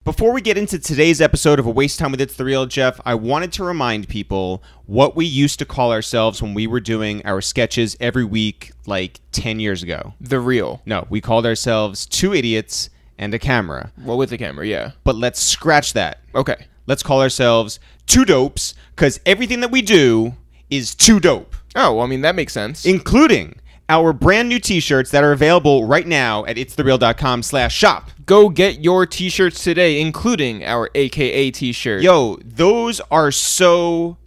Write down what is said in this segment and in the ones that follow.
Before we get into today's episode of A Waste of Time with It's The Real, Jeff, I wanted to remind people what we used to call ourselves when we were doing our sketches every week like 10 years ago. The Real. No, we called ourselves Two Idiots and a Camera. Well, with the camera, yeah. But let's scratch that. Okay. Let's call ourselves Two Dopes, because everything that we do is too dope. Oh, well, I mean, that makes sense. Including our brand new t-shirts that are available right now at itsthereal.com/shop. Go get your t-shirts today, including our AKA t-shirt. Yo, those are so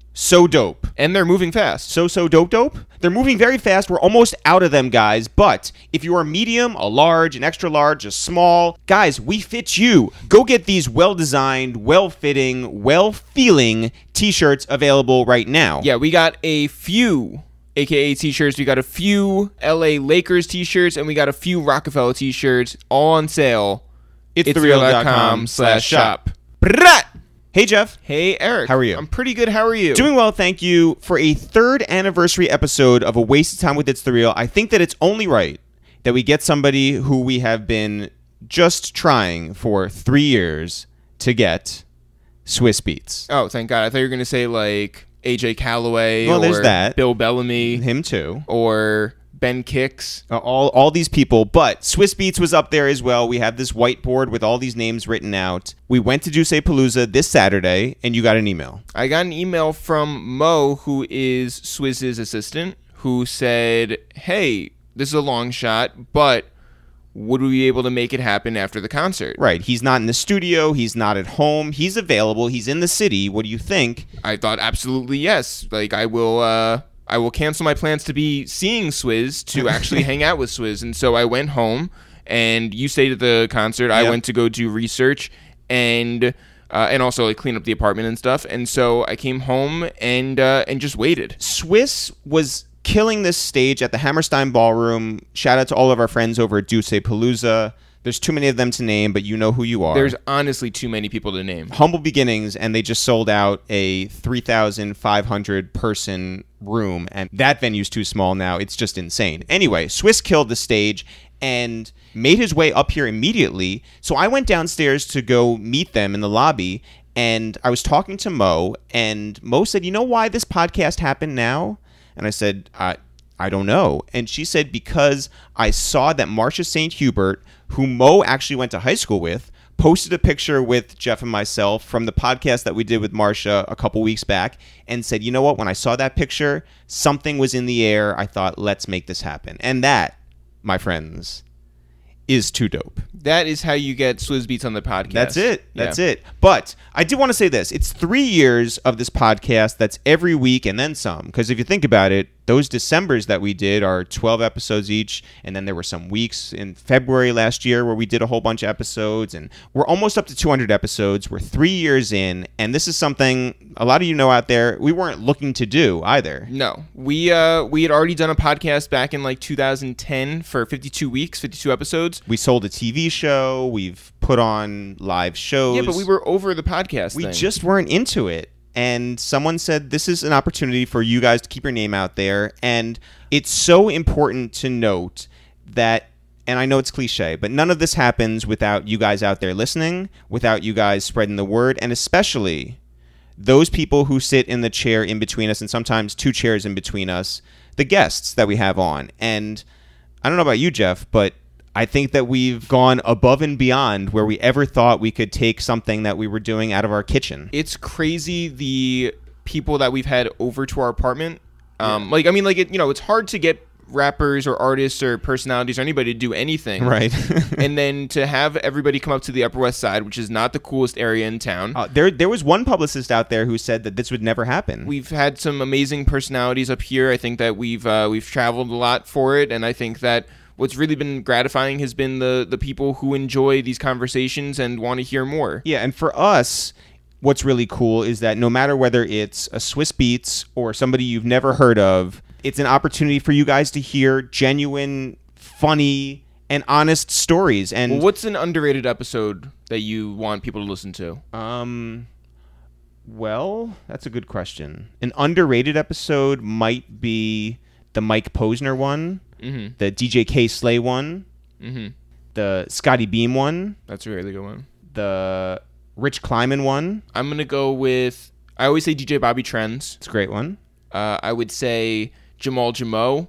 dope. And they're moving fast. So dope. They're moving very fast. We're almost out of them, guys. But if you are medium, a large, an extra large, a small, guys, we fit you. Go get these well-designed, well-fitting, well-feeling t-shirts available right now. Yeah, we got a few AKA t-shirts. We got a few LA Lakers t-shirts, and we got a few Roc-A-Fella t-shirts all on sale. ItsTheReal.com/shop. Hey, Jeff. Hey, Eric. How are you? I'm pretty good. How are you? Doing well, thank you. For a third anniversary episode of A Waste of Time with It's The Real, I think that it's only right that we get somebody who we have been just trying for 3 years to get, Swizz Beatz. Oh, thank God. I thought you were going to say, like, AJ Calloway, well, or there's that. Bill Bellamy. Him too. Or Ben Kicks. All these people, but Swizz Beatz was up there as well. We have this whiteboard with all these names written out. We went to Juice-A-Palooza this Saturday, and you got an email. I got an email from Mo, who is Swizz's assistant, who said, hey, this is a long shot, but would we be able to make it happen after the concert? Right. He's not in the studio. He's not at home. He's available. He's in the city. What do you think? I thought absolutely yes. Like, I will cancel my plans to be seeing Swizz to actually hang out with Swizz. And so I went home, and you stayed at the concert. I went to go do research and also like clean up the apartment and stuff. And so I came home and just waited. Swizz was killing this stage at the Hammerstein Ballroom. Shout out to all of our friends over at Juice-A-Palooza. There's too many of them to name, but you know who you are. There's honestly too many people to name. Humble beginnings, and they just sold out a 3,500 person room, and that venue's too small now. It's just insane. Anyway, Swizz killed the stage and made his way up here immediately. So I went downstairs to go meet them in the lobby, and I was talking to Mo, and Mo said, you know why this podcast happened now? And I said, I don't know. And she said, because I saw that Marcia St. Hubert, who Mo actually went to high school with, posted a picture with Jeff and myself from the podcast that we did with Marcia a couple weeks back, and said, you know what, when I saw that picture, something was in the air. I thought, let's make this happen. And that, my friends, is too dope. That is how you get Swizz Beatz on the podcast. That's it. That's it. But I do want to say this. It's 3 years of this podcast. That's every week and then some. Because if you think about it, those Decembers that we did are 12 episodes each. And then there were some weeks in February last year where we did a whole bunch of episodes. And we're almost up to 200 episodes. We're 3 years in. And this is something a lot of you know out there we weren't looking to do either. No. We had already done a podcast back in like 2010 for 52 weeks, 52 episodes. We sold a TV show. We've put on live shows. Yeah, but we were over the podcast thing. We just weren't into it. And someone said, this is an opportunity for you guys to keep your name out there. And it's so important to note that, and I know it's cliche, but none of this happens without you guys out there listening, without you guys spreading the word, and especially those people who sit in the chair in between us, and sometimes two chairs in between us, the guests that we have on. And I don't know about you, Jeff, but I think that we've gone above and beyond where we ever thought we could take something that we were doing out of our kitchen. It's crazy the people that we've had over to our apartment. It's hard to get rappers or artists or personalities or anybody to do anything. Right. And then to have everybody come up to the Upper West Side, which is not the coolest area in town. There was one publicist out there who said that this would never happen. We've had some amazing personalities up here. I think that we've traveled a lot for it, and I think that what's really been gratifying has been the people who enjoy these conversations and want to hear more. Yeah, and for us, what's really cool is that no matter whether it's a Swizz Beatz or somebody you've never heard of, it's an opportunity for you guys to hear genuine, funny, and honest stories. And well, what's an underrated episode that you want people to listen to? Well, that's a good question. An underrated episode might be the Mike Posner one. Mm-hmm. The DJ K Slay one. Mm-hmm. The Scotty Beam one. That's a really good one. The Rich Kleiman won. I'm going to go with, I always say DJ Bobby Trends. It's a great one. I would say Jamal Jamo.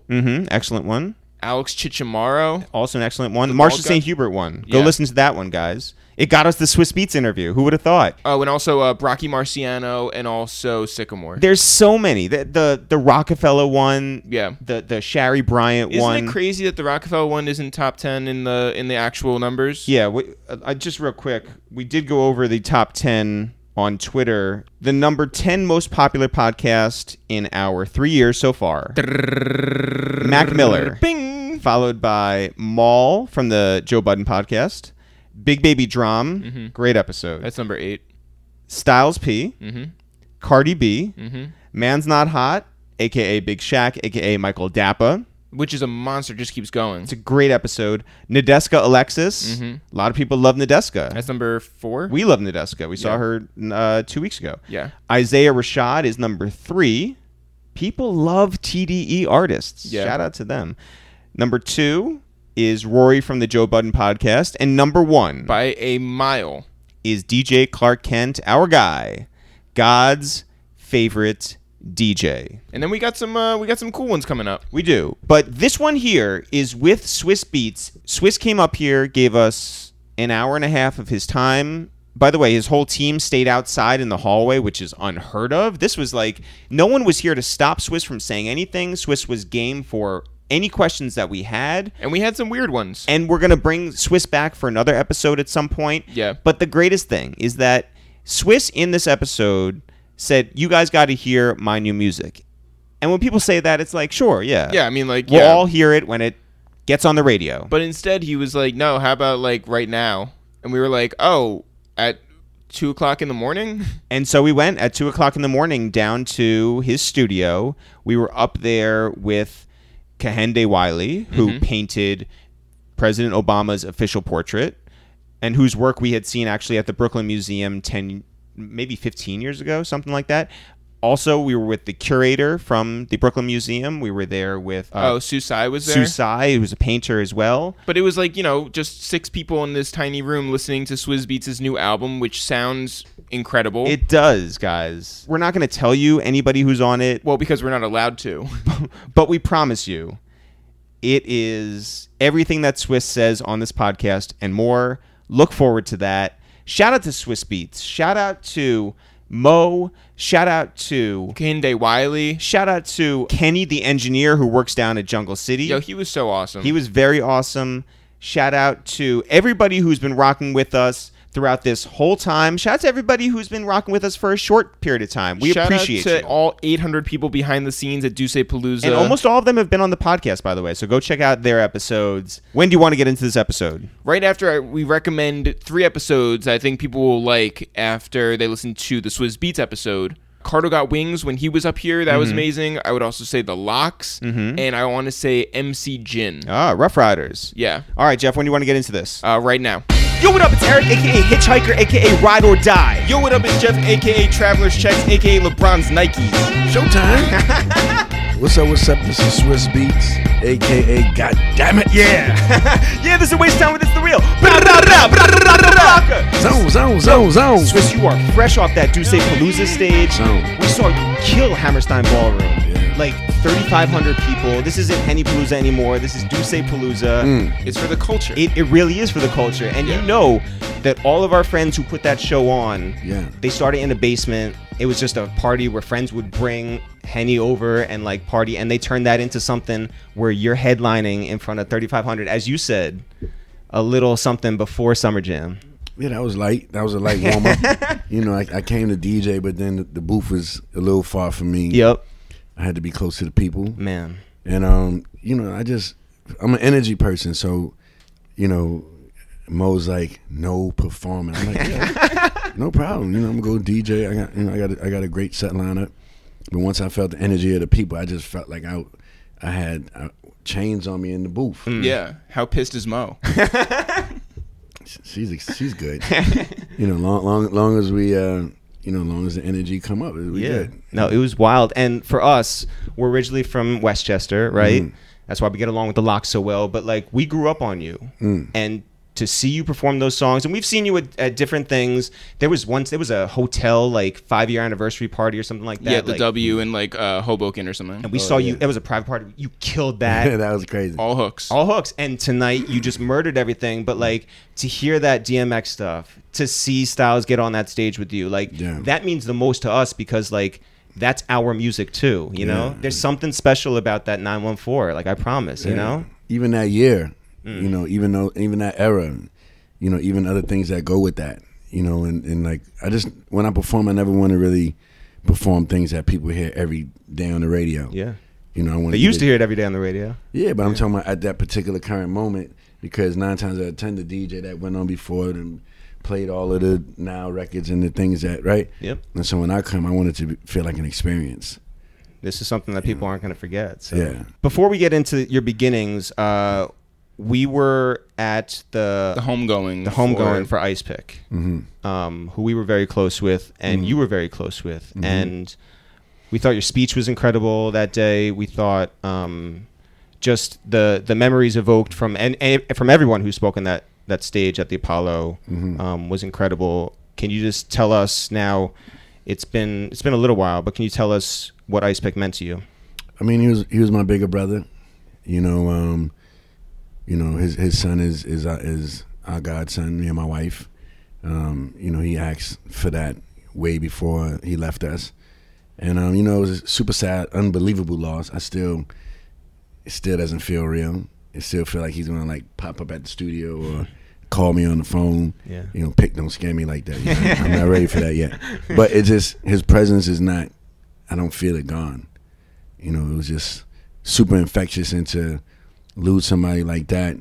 Excellent one. Alex Chichamaro. Also an excellent one. Marcia St. Hubert won. Go Yeah. listen to that one, guys. It got us the Swizz Beatz interview. Who would have thought? Oh, and also Brocky Marciano and also Sycamore. There's so many. The Roc-A-Fella one. Yeah. The Shari Bryant one. Isn't it crazy that the Roc-A-Fella one isn't top 10 in the actual numbers? Yeah. Just real quick, we did go over the top 10 on Twitter. The number 10 most popular podcast in our 3 years so far. Mac Miller. Bing. Followed by Maul from the Joe Budden podcast. Big Baby Drum. Great episode. That's number 8. Styles P. Cardi B. Man's Not Hot, a.k.a. Big Shaq, a.k.a. Michael Dappa. Which is a monster, just keeps going. It's a great episode. Nadeska Alexis. A lot of people love Nadeska. That's number 4. We love Nadeska. We saw her 2 weeks ago. Yeah. Isaiah Rashad is number 3. People love TDE artists. Yeah. Shout out to them. Number 2 is Rory from the Joe Budden podcast. And number 1 By a mile is DJ Clark Kent, our guy, God's favorite DJ. And then we got some cool ones coming up. We do. But this one here is with Swizz Beatz. Swizz came up here, gave us an hour and a half of his time. By the way, his whole team stayed outside in the hallway, which is unheard of. This was like, no one was here to stop Swizz from saying anything. Swizz was game for any questions that we had. And we had some weird ones. And we're going to bring Swizz back for another episode at some point. Yeah. But the greatest thing is that Swizz in this episode said, you guys got to hear my new music. And when people say that, it's like, sure, yeah. Yeah, I mean, like, we'll all hear it when it gets on the radio. But instead, he was like, no, how about, like, right now? And we were like, oh, at 2 o'clock in the morning? And so we went at 2 o'clock in the morning down to his studio. We were up there with Kehinde Wiley, who painted President Obama's official portrait, and whose work we had seen actually at the Brooklyn Museum 10, maybe 15 years ago, something like that. Also, we were with the curator from the Brooklyn Museum. We were there with... Susai was there? Susai, who was a painter as well. But it was like, just 6 people in this tiny room listening to Swizz Beatz' new album, which sounds incredible. It does, guys. We're not going to tell you anybody who's on it. Well, because we're not allowed to. But we promise you, it is everything that Swizz says on this podcast and more. Look forward to that. Shout out to Swizz Beatz. Shout out to Mo. Shout out to Kehinde Wiley. Shout out to Kenny, the engineer who works down at Jungle City. Yo, he was so awesome. He was very awesome. Shout out to everybody who's been rocking with us throughout this whole time. Shout out to everybody who's been rocking with us for a short period of time. We appreciate Shout out to you. all 800 people behind the scenes at Duce Palooza. And almost all of them have been on the podcast, by the way. So go check out their episodes. When do you want to get into this episode? Right after we recommend 3 episodes I think people will like after they listen to the Swizz Beatz episode. Cardo Got Wings when he was up here. That was amazing. I would also say The Locks. And I want to say MC Jin. Ah, Ruff Ryders. Yeah. All right, Jeff, when do you want to get into this? Right now. Yo, what up? It's Eric, a.k.a. Hitchhiker, a.k.a. Ride or Die. Yo, what up? It's Jeff, a.k.a. Traveler's Checks, a.k.a. LeBron's Nikes. Showtime. What's up? This is Swizz Beatz, a.k.a. Goddammit. Yeah. Yeah, this is Waste Time with ItsTheReal. Zone. Swizz, you are fresh off that Duce Palooza stage. Zone. We saw you kill Hammerstein Ballroom. Yeah. Like 3,500 people. This isn't Henny Palooza anymore. This is Duce Palooza. It's for the culture. It really is for the culture. And you know that all of our friends who put that show on, they started in a basement. It was just a party where friends would bring Henny over and like party, and they turned that into something where you're headlining in front of 3,500, as you said, a little something before Summer Jam. Yeah, that was light. That was a light warm up. I came to DJ, but then the booth was a little far from me. Yep. I had to be close to the people. Man. And I'm an energy person, so Mo's like, no performing. I'm like, yeah, no problem. I'm gonna go DJ. I got a great set lineup. But once I felt the energy of the people, I just felt like I had chains on me in the booth. Yeah. How pissed is Mo? She's good. Long as we long as the energy come up, we good. No, it was wild. And for us, we're originally from Westchester, right? That's why we get along with the Locks so well. But like, we grew up on you, and to see you perform those songs. And we've seen you at different things. There was a hotel like 5-year anniversary party or something like that. Yeah, the like, W in like Hoboken or something. and we saw you. It was a private party. You killed that. That was crazy. All hooks. All hooks. And tonight you just murdered everything. But like to hear that DMX stuff, to see Styles get on that stage with you, like that means the most to us because like that's our music too. You know, there's something special about that 914. Like I promise. You know, even that year, you know, even that era, you know, even other things that go with that. You know, and like when I perform, I never want to really perform things that people hear every day on the radio. Yeah. You know, I want. They used to hear it every day on the radio. Yeah, but I'm talking about at that particular current moment because 9 times out of 10, the DJ that went on before and played all of the now records and the things that Yep. And so when I come, I want it to feel like an experience. This is something that people aren't going to forget. So. Yeah. Before we get into your beginnings, we were at the homegoing for Ice Pick, who we were very close with, and you were very close with, and we thought your speech was incredible that day. We thought just the memories evoked from everyone who spoke on that stage at the Apollo was incredible. Can you just tell us now? It's been a little while, but can you tell us what Ice Pick meant to you? I mean, he was my bigger brother. You know, his son is our godson, me and my wife. You know, he asked for that way before he left us. And, you know, it was a super sad, unbelievable loss. It still doesn't feel real. It still feel like he's going to, like, pop up at the studio or call me on the phone. Yeah. You know, don't scare me like that. You know? I'm not ready for that yet. But it just, his presence is not, I don't feel it gone. You know, it was just super infectious, and to lose somebody like that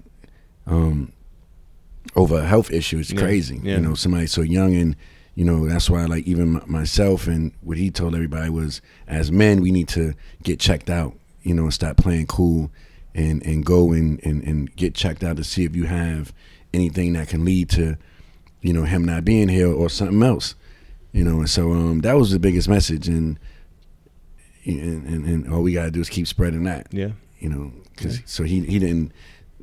over a health issue is crazy. You know, somebody so young, and you know, that's why, like, even myself and what he told everybody was, as men, we need to get checked out, you know, and stop playing cool and go and get checked out to see if you have anything that can lead to, you know, him not being here or something else, you know. And so that was the biggest message, and all we gotta do is keep spreading that. Yeah. You know, because so he didn't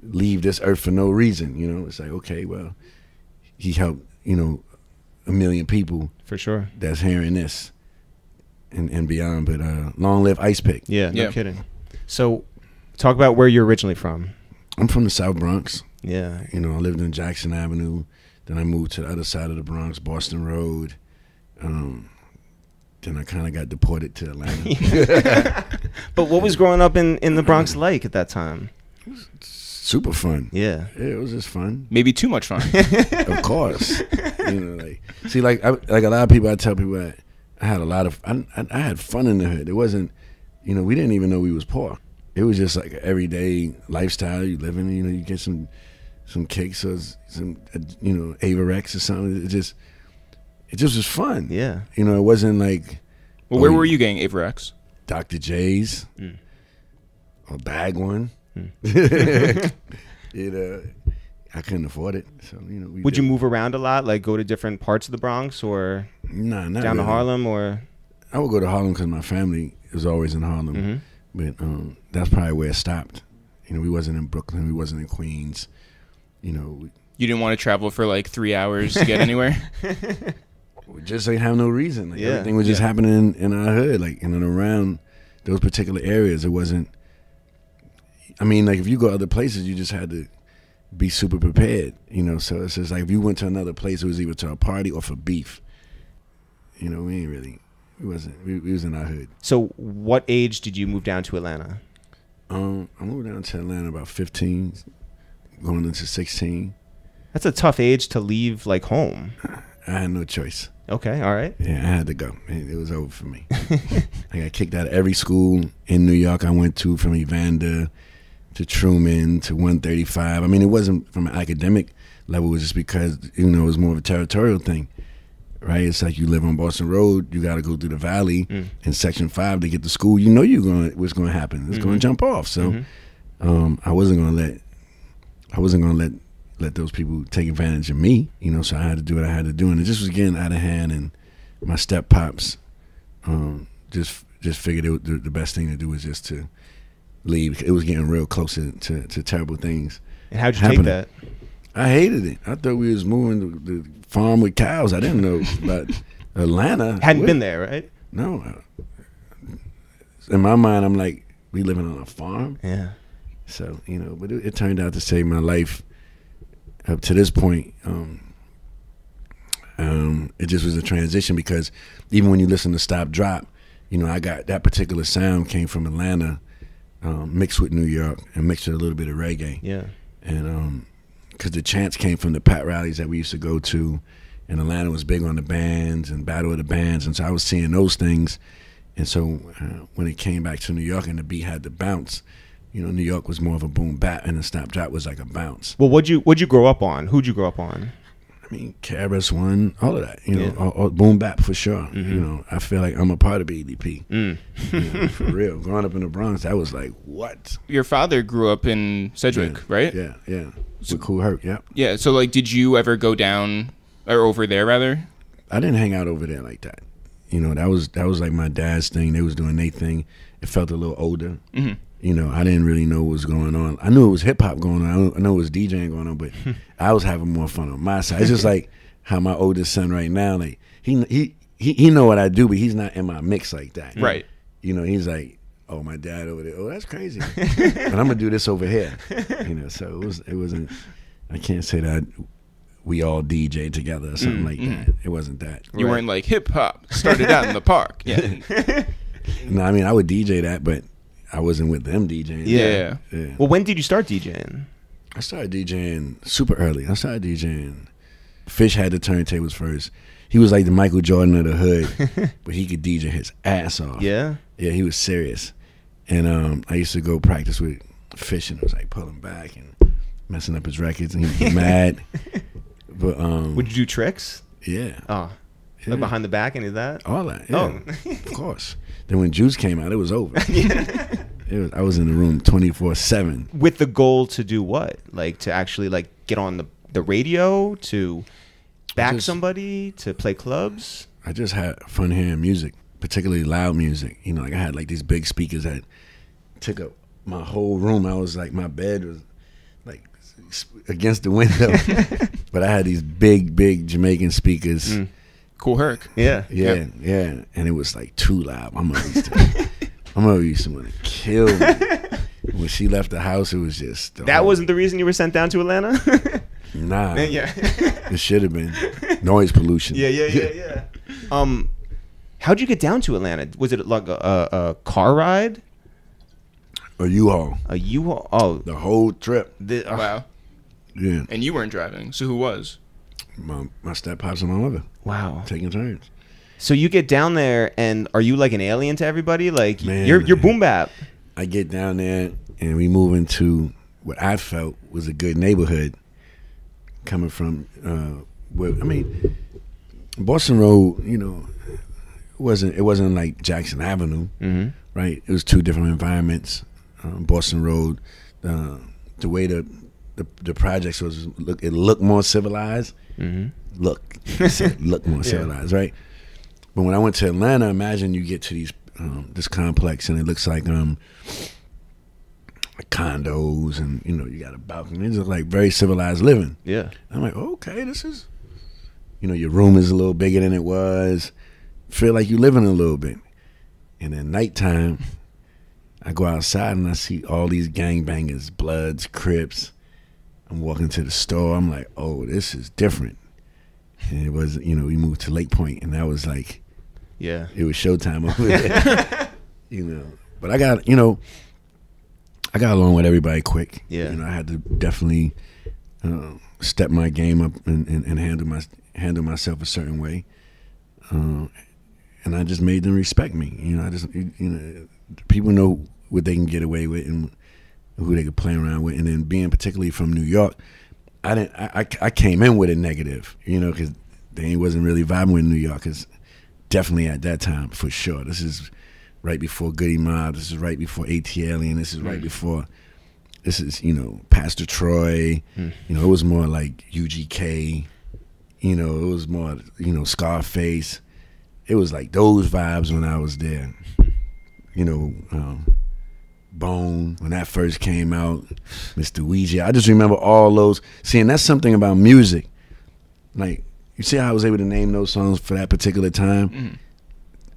leave this earth for no reason. You know, it's like, okay, well, he helped, you know, 1 million people for sure that's hearing this and beyond. But long live Ice Pick. Yeah, no kidding. So, talk about where you're originally from. I'm from the South Bronx. Yeah. You know, I lived in Jackson Avenue. Then I moved to the other side of the Bronx, Boston Road. Then I kind of got deported to Atlanta. But what was growing up in the Bronx like at that time? Super fun. Yeah. Yeah, it was just fun. Maybe too much fun. Of course. You know, like, see, like a lot of people, I tell people that I had a lot of, I had fun in the hood. It wasn't, you know, we didn't even know we was poor. It was just like an everyday lifestyle you live in. You know, you get some kicks or some, you know, Avarex or something. It just was fun. Yeah. You know, it wasn't like. Well, where were you getting Avarex? Dr. J's. A bag one. You know, I couldn't afford it. So, you know, would you move around a lot, like go to different parts of the Bronx, or not down to Harlem, or? I would go to Harlem because my family was always in Harlem. But that's probably where it stopped. You know, we wasn't in Brooklyn, we wasn't in Queens. You know, you didn't want to travel for like 3 hours to get anywhere. We just like have no reason. Like everything was just happening in our hood, like in and around those particular areas. It wasn't. I mean, like if you go other places, you just had to be super prepared. You know, so it's just like if you went to another place, it was either to a party or for beef. You know, we ain't really. We wasn't. We was in our hood. So, what age did you move down to Atlanta? I moved down to Atlanta about 15, going into 16. That's a tough age to leave, like, home. I had no choice. Okay, all right. Yeah, I had to go. It was over for me. I got kicked out of every school in New York I went to, from Evander to Truman to 135. I mean, it wasn't from an academic level. It was just because, you know, it was more of a territorial thing. Right, it's like you live on Boston Road. You got to go through the valley in Section 5 to get to school. You know what's going to happen. It's going to jump off. So I wasn't going to let those people take advantage of me. You know, so I had to do what I had to do, and it just was getting out of hand. And my step pops just figured the best thing to do was just to leave. It was getting real close to terrible things. And how'd you take that? I hated it. I thought we was moving to the farm with cows. I didn't know about Atlanta. Hadn't been there, right? No. In my mind, I'm like, we living on a farm. Yeah. So, but it turned out to save my life up to this point. It just was a transition because even when you listen to Stop Drop, I got that particular sound came from Atlanta, mixed with New York and mixed with a little bit of reggae. Yeah. And because the chants came from the Pat rallies that we used to go to, and Atlanta was big on the bands and Battle of the Bands, and so I was seeing those things. And so when it came back to New York and the beat had to bounce, New York was more of a boom bap, and the Stop Drop was like a bounce. Well, what'd you grow up on? Who'd you grow up on? I mean, KRS-One, all of that, all boom bap for sure. I feel like I'm a part of BDP. For real. Growing up in the Bronx, that was like, what? Your father grew up in Sedgwick, right? Yeah. So, Cool Herc, yeah. Yeah, so like, did you ever go down, or over there rather? I didn't hang out over there like that. That was like my dad's thing. They was doing their thing. It felt a little older. I didn't really know what was going on. I knew it was hip hop going on. I know it was DJing going on, but I was having more fun on my side. It's just like how my oldest son right now, like he know what I do, but he's not in my mix like that. Right. He's like, oh, my dad over there. Oh, that's crazy. But I'm gonna do this over here. So it wasn't. I can't say that we all DJ together or something like that. It wasn't that. You weren't like hip hop started out in the park. Yeah. No, I mean I would DJ that, but I wasn't with them DJing. Yeah. Well, when did you start DJing? I started DJing super early. I started DJing. Fish had the turntables first. He was like the Michael Jordan of the hood, but he could DJ his ass off. Yeah? Yeah, he was serious. And I used to go practice with Fish, and it was like pulling back and messing up his records, and he was mad. But would you do tricks? Yeah. Oh. Yeah. Like behind the back, any of that? All that, yeah. Oh. Of course. Then when Juice came out, it was over. I was in the room 24/7. With the goal to do what? Like to actually like get on the radio, to back somebody, to play clubs? I just had fun hearing music, particularly loud music. Like I had like these big speakers that took up my whole room. I was like, my bed was like against the window. But I had these big Jamaican speakers. Cool Herc. Yeah. And it was like too loud. My mother used to want to kill me. When she left the house, it was just... That wasn't the reason you were sent down to Atlanta? Nah. Yeah. It should have been. Noise pollution. Yeah. How'd you get down to Atlanta? Was it like a car ride? A U-Haul. A U-Haul? Oh. The whole trip. Wow. Yeah. And you weren't driving, so who was? My step pops and my mother. Wow. Taking turns. So you get down there, and are you like an alien to everybody? Like, Man, you're boom bap. I get down there, and we move into what I felt was a good neighborhood. Coming from, Boston Road, it wasn't like Jackson Avenue, right? It was two different environments. Boston Road, the way the projects it looked more civilized. Look more civilized, right? But when I went to Atlanta, imagine you get to these this complex and it looks like condos, and you got a balcony. It's like very civilized living. Yeah. I'm like, okay, this is, your room is a little bigger than it was. Feel like you living a little bit. And then nighttime, I go outside and I see all these gangbangers, Bloods, Crips. I'm walking to the store. I'm like, oh, this is different. And it was, we moved to Lake Point, and that was like, yeah, it was showtime over there. But I got along with everybody quick. Yeah. I had to definitely step my game up and handle myself a certain way. And I just made them respect me. People know what they can get away with and who they could play around with. And then being particularly from New York, I came in with a negative, because they wasn't really vibing with New Yorkers. Definitely at that time, for sure. This is right before Goody Mob. This is right before ATL, and this is right before. This is Pastor Troy. It was more like UGK. It was more Scarface. It was like those vibes when I was there. Bone, when that first came out, Mr. Ouija. I just remember all those. See, and that's something about music. Like, you see how I was able to name those songs for that particular time?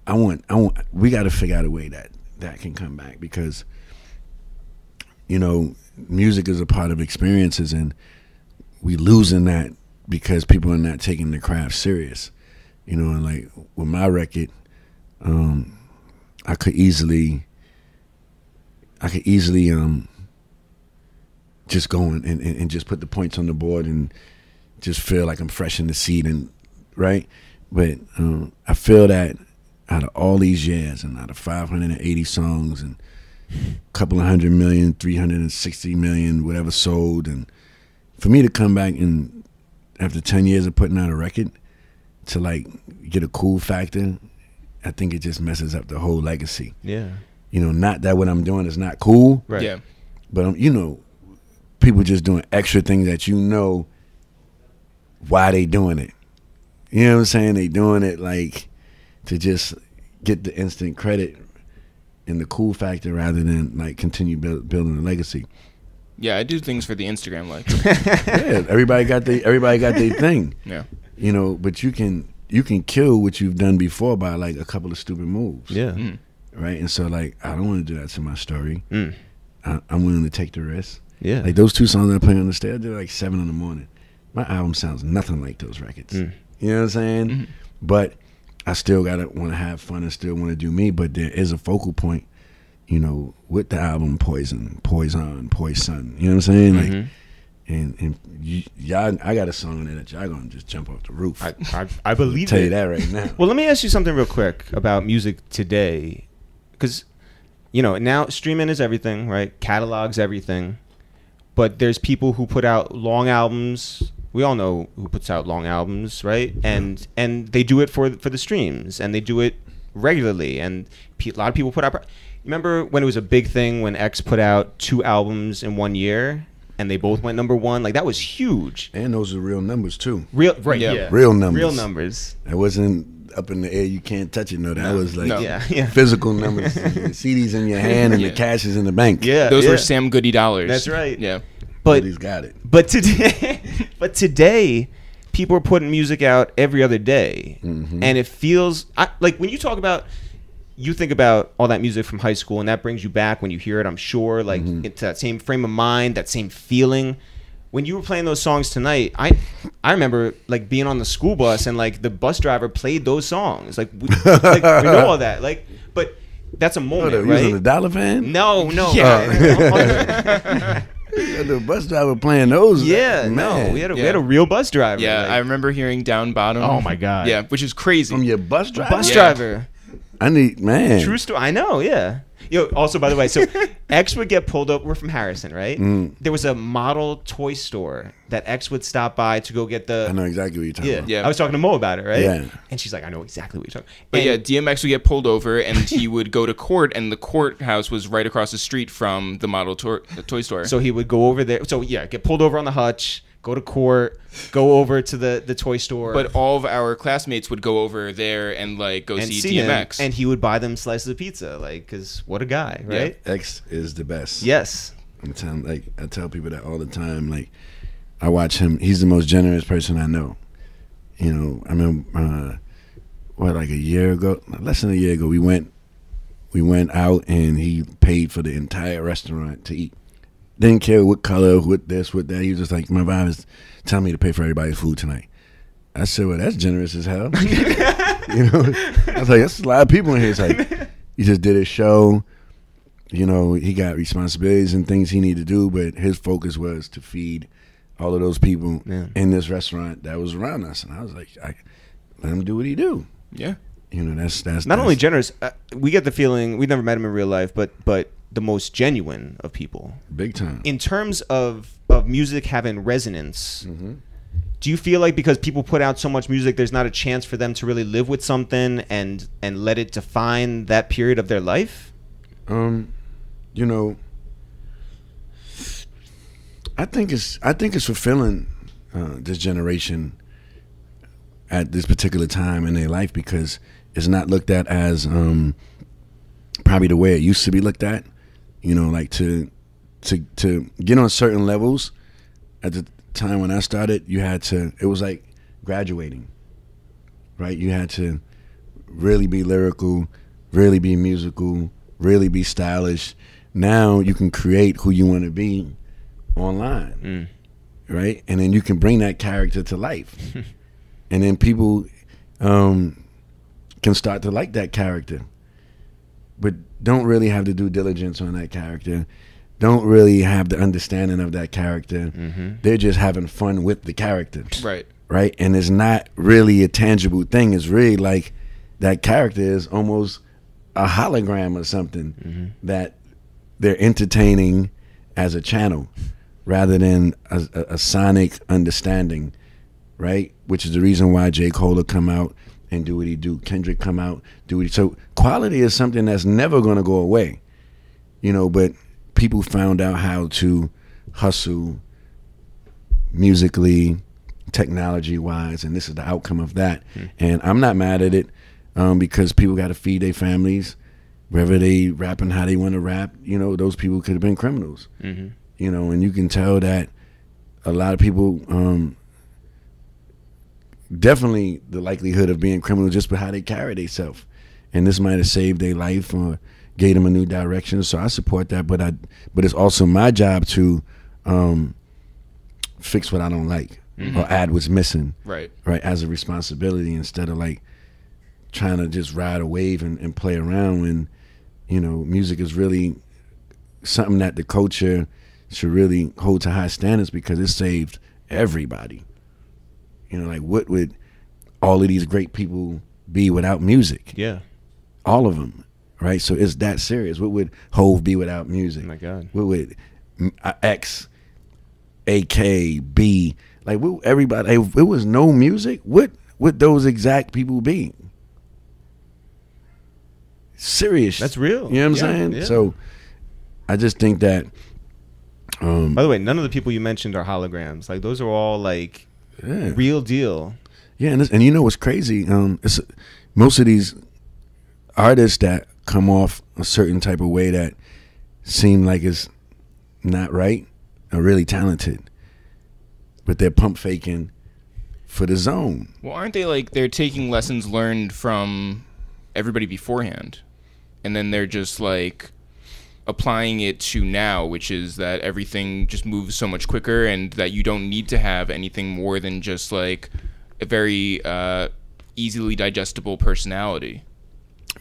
We got to figure out a way that can come back, because, you know, music is a part of experiences, and we losing that because people are not taking the craft serious. You know, and like with my record, I could easily just go and just put the points on the board and just feel like I'm fresh in the seat, and right. But I feel that out of all these years, and out of 580 songs and a couple of 100 million, 360 million, whatever sold, and for me to come back and after 10 years of putting out a record to like get a cool factor, I think it just messes up the whole legacy. Yeah. You know, not that what I'm doing is not cool. Right. Yeah. But, you know, people just doing extra things that you know why they doing it. You know what I'm saying? They doing it like to just get the instant credit and the cool factor rather than like continue building a legacy. Yeah, I do things for the Instagram likes. Yeah, everybody got their thing. Yeah. You know, but you can kill what you've done before by like a couple of stupid moves. Yeah. Right? And so like I don't want to do that to my story. I'm willing to take the risk. Yeah. Like those two songs I play on the stage, they're like 7 in the morning. My album sounds nothing like those records. You know what I'm saying? But I still gotta want to have fun and still want to do me. But there is a focal point, you know, with the album Poison. You know what I'm saying? Like, and y'all, I got a song in there that y'all gonna just jump off the roof. I believe tell it. you that right now. Well, let me ask you something real quick about music today, because you know now streaming is everything, right? Catalogs everything, but there's people who put out long albums. We all know who puts out long albums, right? And they do it for the streams, and they do it regularly. And a lot of people put out. Remember when it was a big thing when X put out 2 albums in 1 year, and they both went #1? Like that was huge. And those are real numbers too. Real, right? Yeah. Real numbers. Real numbers. That wasn't up in the air. You can't touch it. No, that was like Yeah. physical numbers. The CDs in your hand and the cash is in the bank. Yeah, Those were Sam Goody dollars. That's right. Yeah. But he's got it. But today, people are putting music out every other day, and it feels like when you talk about, you think about all that music from high school, and that brings you back when you hear it. I'm sure, like into that same frame of mind, that same feeling. When you were playing those songs tonight, I remember like being on the school bus and like the bus driver played those songs. Like we know all that. Like, but that's a moment, right? You was a Dollar fan? No. Yeah. The bus driver playing those. Yeah, no, we had a real bus driver. Yeah, like, I remember hearing Down Bottom. Oh my god. Yeah, which is crazy. From your bus driver. Bus driver. I need True story. I know. Yeah. Yo. Also, by the way, so X would get pulled up. We're from Harrison, right? There was a model toy store that X would stop by to go get the. I know exactly what you're talking about. Yeah. I was talking to Mo about it, right? Yeah. And she's like, I know exactly what you're talking. But yeah, DMX would get pulled over, and he would go to court, and the courthouse was right across the street from the model toy store. So he would go over there. So yeah, get pulled over on the hutch, go to court, go over to the toy store. But all of our classmates would go over there and like go see DMX, and he would buy them slices of pizza, like, cause what a guy, right? Yeah. X is the best. Yes. I'm telling, like, I tell people that all the time. Like, I watch him. He's the most generous person I know. You know, I remember like a year ago, less than a year ago, we went out and he paid for the entire restaurant to eat. Didn't care what color, what this, what that. He was just like, my vibe is telling me to pay for everybody's food tonight. I said, well, that's generous as hell. You know, I was like, that's a lot of people in here. It's like, he just did his show. You know, he got responsibilities and things he needed to do, but his focus was to feed all of those people in this restaurant that was around us. And I was like, let him do what he do. Yeah. You know, that's not only generous. We get the feeling, we've never met him in real life, but the most genuine of people. Big time. In terms of music having resonance, do you feel like because people put out so much music, there's not a chance for them to really live with something and let it define that period of their life? You know, I think it's fulfilling this generation at this particular time in their life because it's not looked at as probably the way it used to be looked at. You know, like to get on certain levels. At the time when I started, it was like graduating, right? You had to really be lyrical, really be musical, really be stylish. Now you can create who you want to be online, right? And then you can bring that character to life. And then people can start to like that character, but don't really have the due diligence on that character, don't really have the understanding of that character. They're just having fun with the character. Right? And it's not really a tangible thing. It's really like that character is almost a hologram or something that they're entertaining as a channel rather than a sonic understanding, right? Which is the reason why J. Cole will come out and do what he do. Kendrick come out, do what he... So quality is something that's never going to go away, you know, but people found out how to hustle musically, technology-wise, and this is the outcome of that. And I'm not mad at it because people got to feed their families. Whether they rapping how they want to rap, you know, those people could have been criminals. You know, and you can tell that a lot of people definitely the likelihood of being criminal just by how they carry themselves. And this might have saved their life or gave them a new direction. So I support that, but it's also my job to fix what I don't like or add what's missing. Right, as a responsibility instead of like trying to just ride a wave and play around when, you know, music is really something that the culture should really hold to high standards because it saved everybody. You know, like what would all of these great people be without music? Yeah. All of them, right? So it's that serious. What would Hove be without music? Oh my God. What would X, AK, B, like what, everybody, if it was no music, what would those exact people be? Serious. That's real. You know what I'm saying? Yeah. So I just think that by the way, none of the people you mentioned are holograms. Like those are all like real deal. Yeah, and you know what's crazy? It's most of these artists that come off a certain type of way that seem like it's not right are really talented, but they're pump faking for the zone. Well, aren't they like they're taking lessons learned from everybody beforehand, and then they're just like applying it to now, which is that everything just moves so much quicker and that you don't need to have anything more than just like a very easily digestible personality.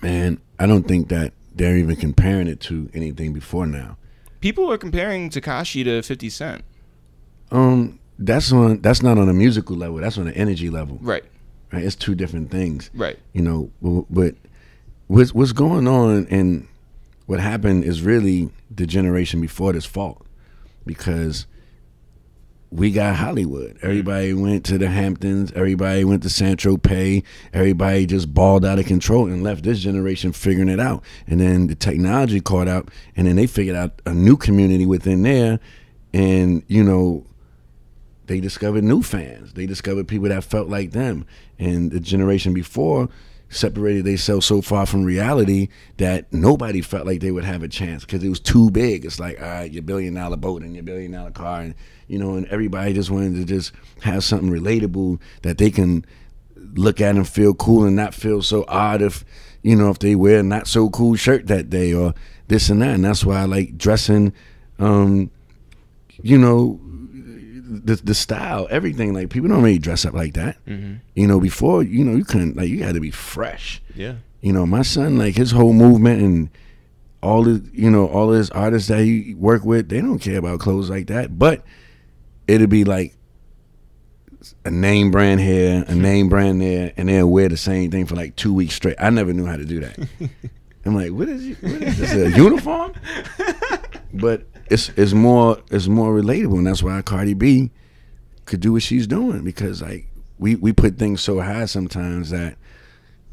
Man, I don't think that they're even comparing it to anything before now. People are comparing Tekashi to 50 Cent. That's not on a musical level. That's on an energy level. Right. It's two different things. Right. You know, but what's going on and what happened is really the generation before this fault, because we got Hollywood. Everybody went to the Hamptons. Everybody went to Saint-Tropez. Everybody just balled out of control and left this generation figuring it out. And then the technology caught up, and then they figured out a new community within there. And, you know, they discovered new fans. They discovered people that felt like them. And the generation before separated themselves so far from reality that nobody felt like they would have a chance because it was too big. It's like, all right, your $1 billion boat and your $1 billion car, and you know, and everybody just wanted to just have something relatable that they can look at and feel cool and not feel so odd if, you know, if they wear a not so cool shirt that day or this and that. And that's why I like dressing, you know, the style, everything. Like people don't really dress up like that. You know, before, you know, you couldn't, like, you had to be fresh. Yeah. You know, my son, like his whole movement and all the, you know, all of his artists that he work with, they don't care about clothes like that. But it'd be like a name brand here, a name brand there, and they'll wear the same thing for like 2 weeks straight. I never knew how to do that. I'm like, what is this, a uniform? But it's more relatable, and that's why Cardi B could do what she's doing, because like we put things so high sometimes that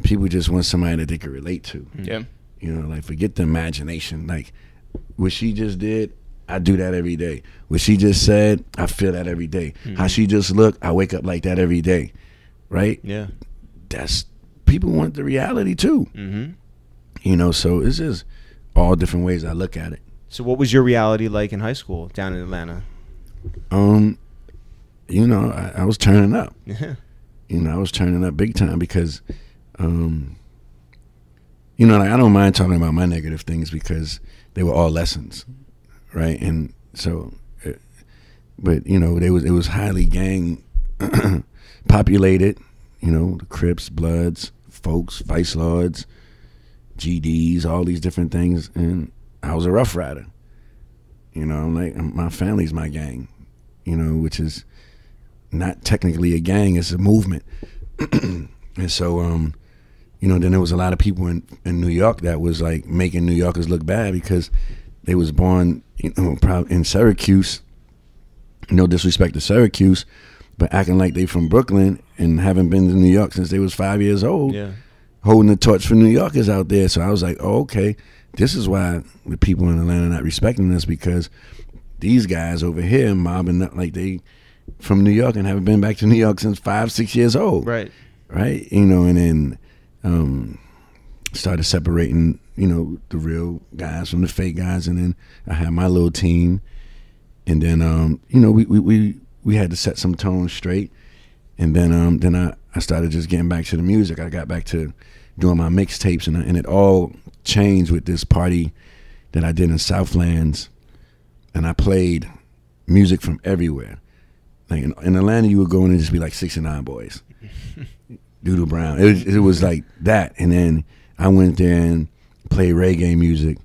people just want somebody that they could relate to. Yeah. You know, like forget the imagination. Like what she just did, I do that every day. What she just said, I feel that every day. How she just looked, I wake up like that every day. Right? Yeah. That's, people want the reality too. You know, so it's just all different ways I look at it. So what was your reality like in high school down in Atlanta? You know, I was turning up. Yeah. You know, I was turning up big time because, you know, like, I don't mind talking about my negative things because they were all lessons, right? And so, but you know, it was highly gang populated. You know, the Crips, Bloods, Folks, Vice Lords, GDs, all these different things, and I was a Ruff Ryder. You know, I'm like, my family's my gang. You know, which is not technically a gang; it's a movement. And so, you know, then there was a lot of people in New York that was like making New Yorkers look bad because they was born, you know, probably in Syracuse. No disrespect to Syracuse, but acting like they from Brooklyn and haven't been to New York since they was 5 years old. Yeah. Holding the torch for New Yorkers out there. So I was like, oh, okay, this is why the people in Atlanta are not respecting us, because these guys over here mobbing up like they from New York and haven't been back to New York since 5-6 years old. Right. Right. You know, and then started separating, you know, the real guys from the fake guys, and then I had my little team, and then you know, we had to set some tones straight, and then I started just getting back to the music. I got back to doing my mixtapes, and it all changed with this party that I did in Southlands, and I played music from everywhere. Like in Atlanta, you would go in and just be like 69 Boys, Doodle Brown. It was like that, and then I went there and played reggae music,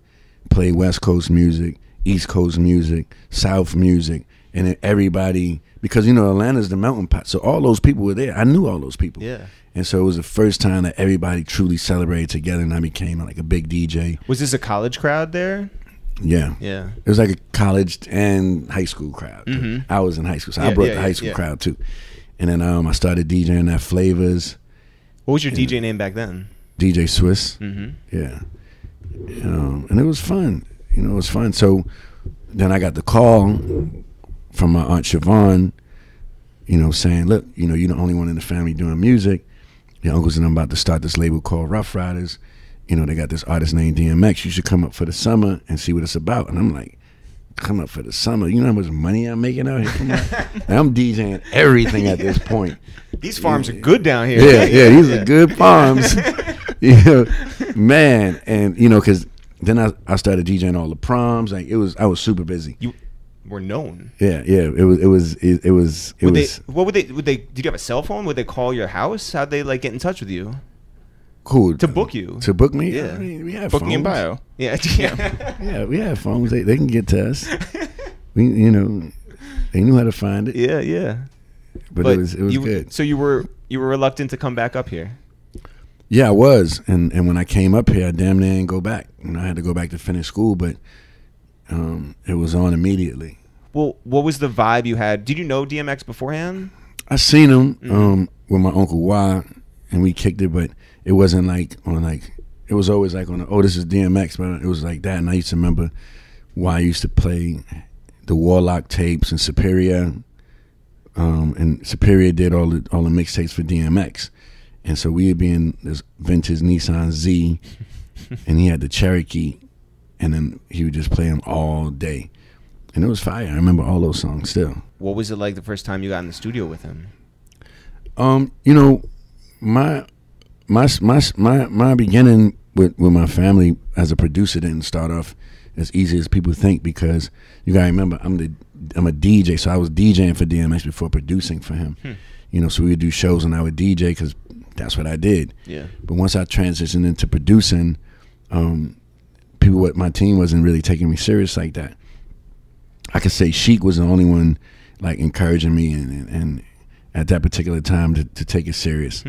played West Coast music, East Coast music, South music, and then everybody, because you know Atlanta's the melting pot, so all those people were there. I knew all those people. Yeah. And so it was the first time that everybody truly celebrated together, and I became like a big DJ. Was this a college crowd there? Yeah. Yeah. It was like a college and high school crowd. Mm-hmm. I was in high school, so I brought the high school crowd too. And then I started DJing at Flavors. What was your DJ name back then? DJ Swizz. Mm-hmm. Yeah. And it was fun. You know, it was fun. So then I got the call from my Aunt Siobhan, you know, saying, look, you know, you're the only one in the family doing music. Your uncles and I'm about to start this label called Ruff Ryders. You know, they got this artist named DMX. You should come up for the summer and see what it's about. And I'm like, come up for the summer? You know how much money I'm making out here? And I'm DJing everything at this point. These farms are good down here. Yeah, these are good farms. You know, man. And, you know, because then I started DJing all the proms. Like, I was super busy. You were known. Yeah. It was. Did you have a cell phone? Would they call your house? How'd they like get in touch with you? Cool. To book you. To book me? Yeah. I mean, we have Booking phones. in bio. Yeah. Yeah, we have phones. They can get to us. You know, they knew how to find it. Yeah. But it was good. So you were reluctant to come back up here? Yeah, I was. And when I came up here, I damn near didn't go back. You know, I had to go back to finish school, but it was on immediately. Well, what was the vibe you had? Did you know DMX beforehand? I seen him with my Uncle Y, and we kicked it, but it wasn't like on like, it was always like on, this is DMX, but it was like that. And I used to remember Y used to play the Warlock tapes and Superior, and Superior did all the mixtapes for DMX. And so we would be in this vintage Nissan Z, and he had the Cherokee, and then he would just play them all day. And it was fire. I remember all those songs still. What was it like the first time you got in the studio with him? You know, my beginning with my family as a producer didn't start off as easy as people think, because you gotta remember I'm a DJ, so I was DJing for DMX before producing for him. You know, so we would do shows and I would DJ because that's what I did. Yeah. But once I transitioned into producing, my team wasn't really taking me serious like that. I could say Sheik was the only one like encouraging me and at that particular time to take it serious.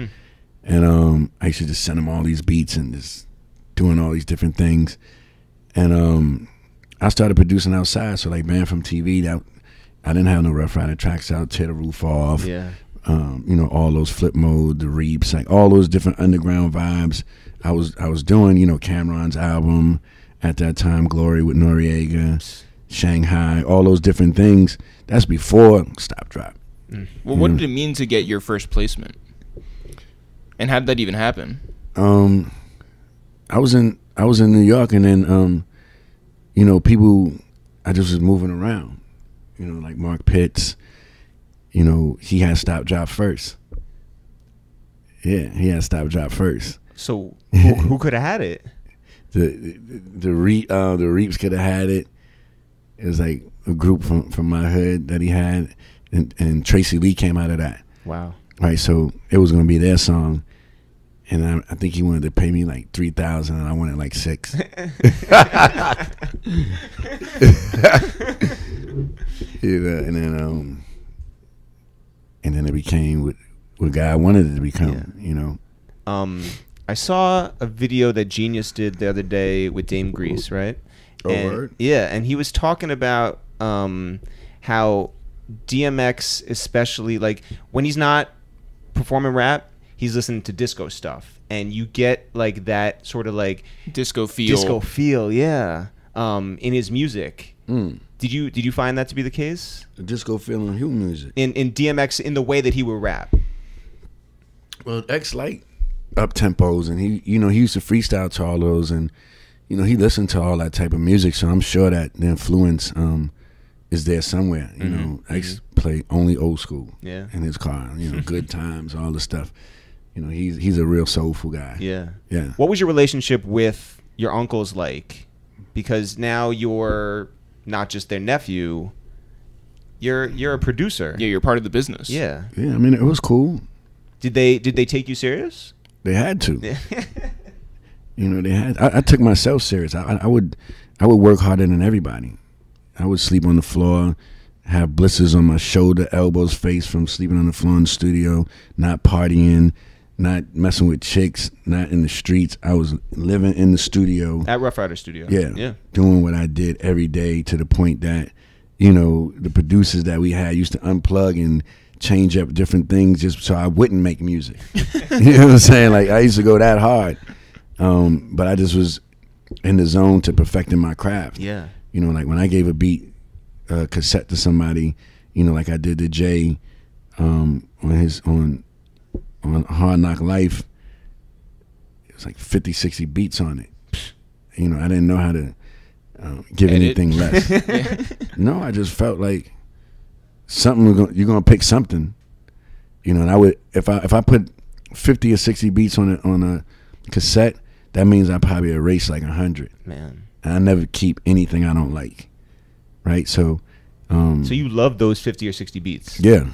And I used to just send him all these beats and just doing all these different things. And I started producing outside, so like Band from TV, that I didn't have no Ruff Ryder tracks out, Tear the Roof Off. Yeah. You know, all those Flip Mode, the Reaps, like all those different underground vibes. I was doing, you know, Cameron's album at that time, Glory with Noriega, Shanghai, all those different things. That's before Stop Drop. Well, what did it mean to get your first placement? And how did that even happen? I was in New York, and then you know, people, I just was moving around. You know, like Mark Pitts, you know, he had Stop Drop first. Yeah, he had Stop Drop first. So who could have had it? The Reaps could have had it. It was like a group from my hood that he had, and Tracy Lee came out of that. Wow. Right, so it was gonna be their song, and I think he wanted to pay me like $3,000, and I wanted like $6,000. You know, and then it became what God wanted it to become. Yeah. You know. I saw a video that Genius did the other day with Dame Grease, right? Word? Yeah, and he was talking about how DMX, especially like when he's not performing rap, he's listening to disco stuff, and you get like that sort of like disco feel, yeah, in his music. Did you find that to be the case? The disco feel in human music in DMX in the way that he would rap. Well, X like up tempos, and he used to freestyle to all those, and you know he listened to all that type of music, so I'm sure that the influence is there somewhere. You know, X play only old school in his car. You know, Good Times, all the stuff. You know, he's a real soulful guy. Yeah. Yeah. What was your relationship with your uncles like? Because now you're not just their nephew, you're a producer. Yeah, you're part of the business. Yeah. Yeah, I mean it was cool. Did they take you serious? They had to. You know, they had. I took myself serious. I would work harder than everybody. I would sleep on the floor, have blisters on my shoulder, elbows, face from sleeping on the floor in the studio, not partying, not messing with chicks, not in the streets. I was living in the studio. At Ruff Ryders studio. Yeah. Doing what I did every day, to the point that, you know, the producers that we had used to unplug and change up different things just so I wouldn't make music. You know what I'm saying? Like, I used to go that hard. But I just was in the zone to perfecting my craft. Yeah. You know, like when I gave a beat cassette to somebody, you know, like I did to Jay on Hard Knock Life, it was like 50, 60 beats on it. You know, I didn't know how to give anything less. No, I just felt like you're gonna pick something. You know, and I would, if I put 50 or 60 beats on a cassette, that means I probably erase like 100. Man. And I never keep anything I don't like. Right? So so you love those 50 or 60 beats? Yeah.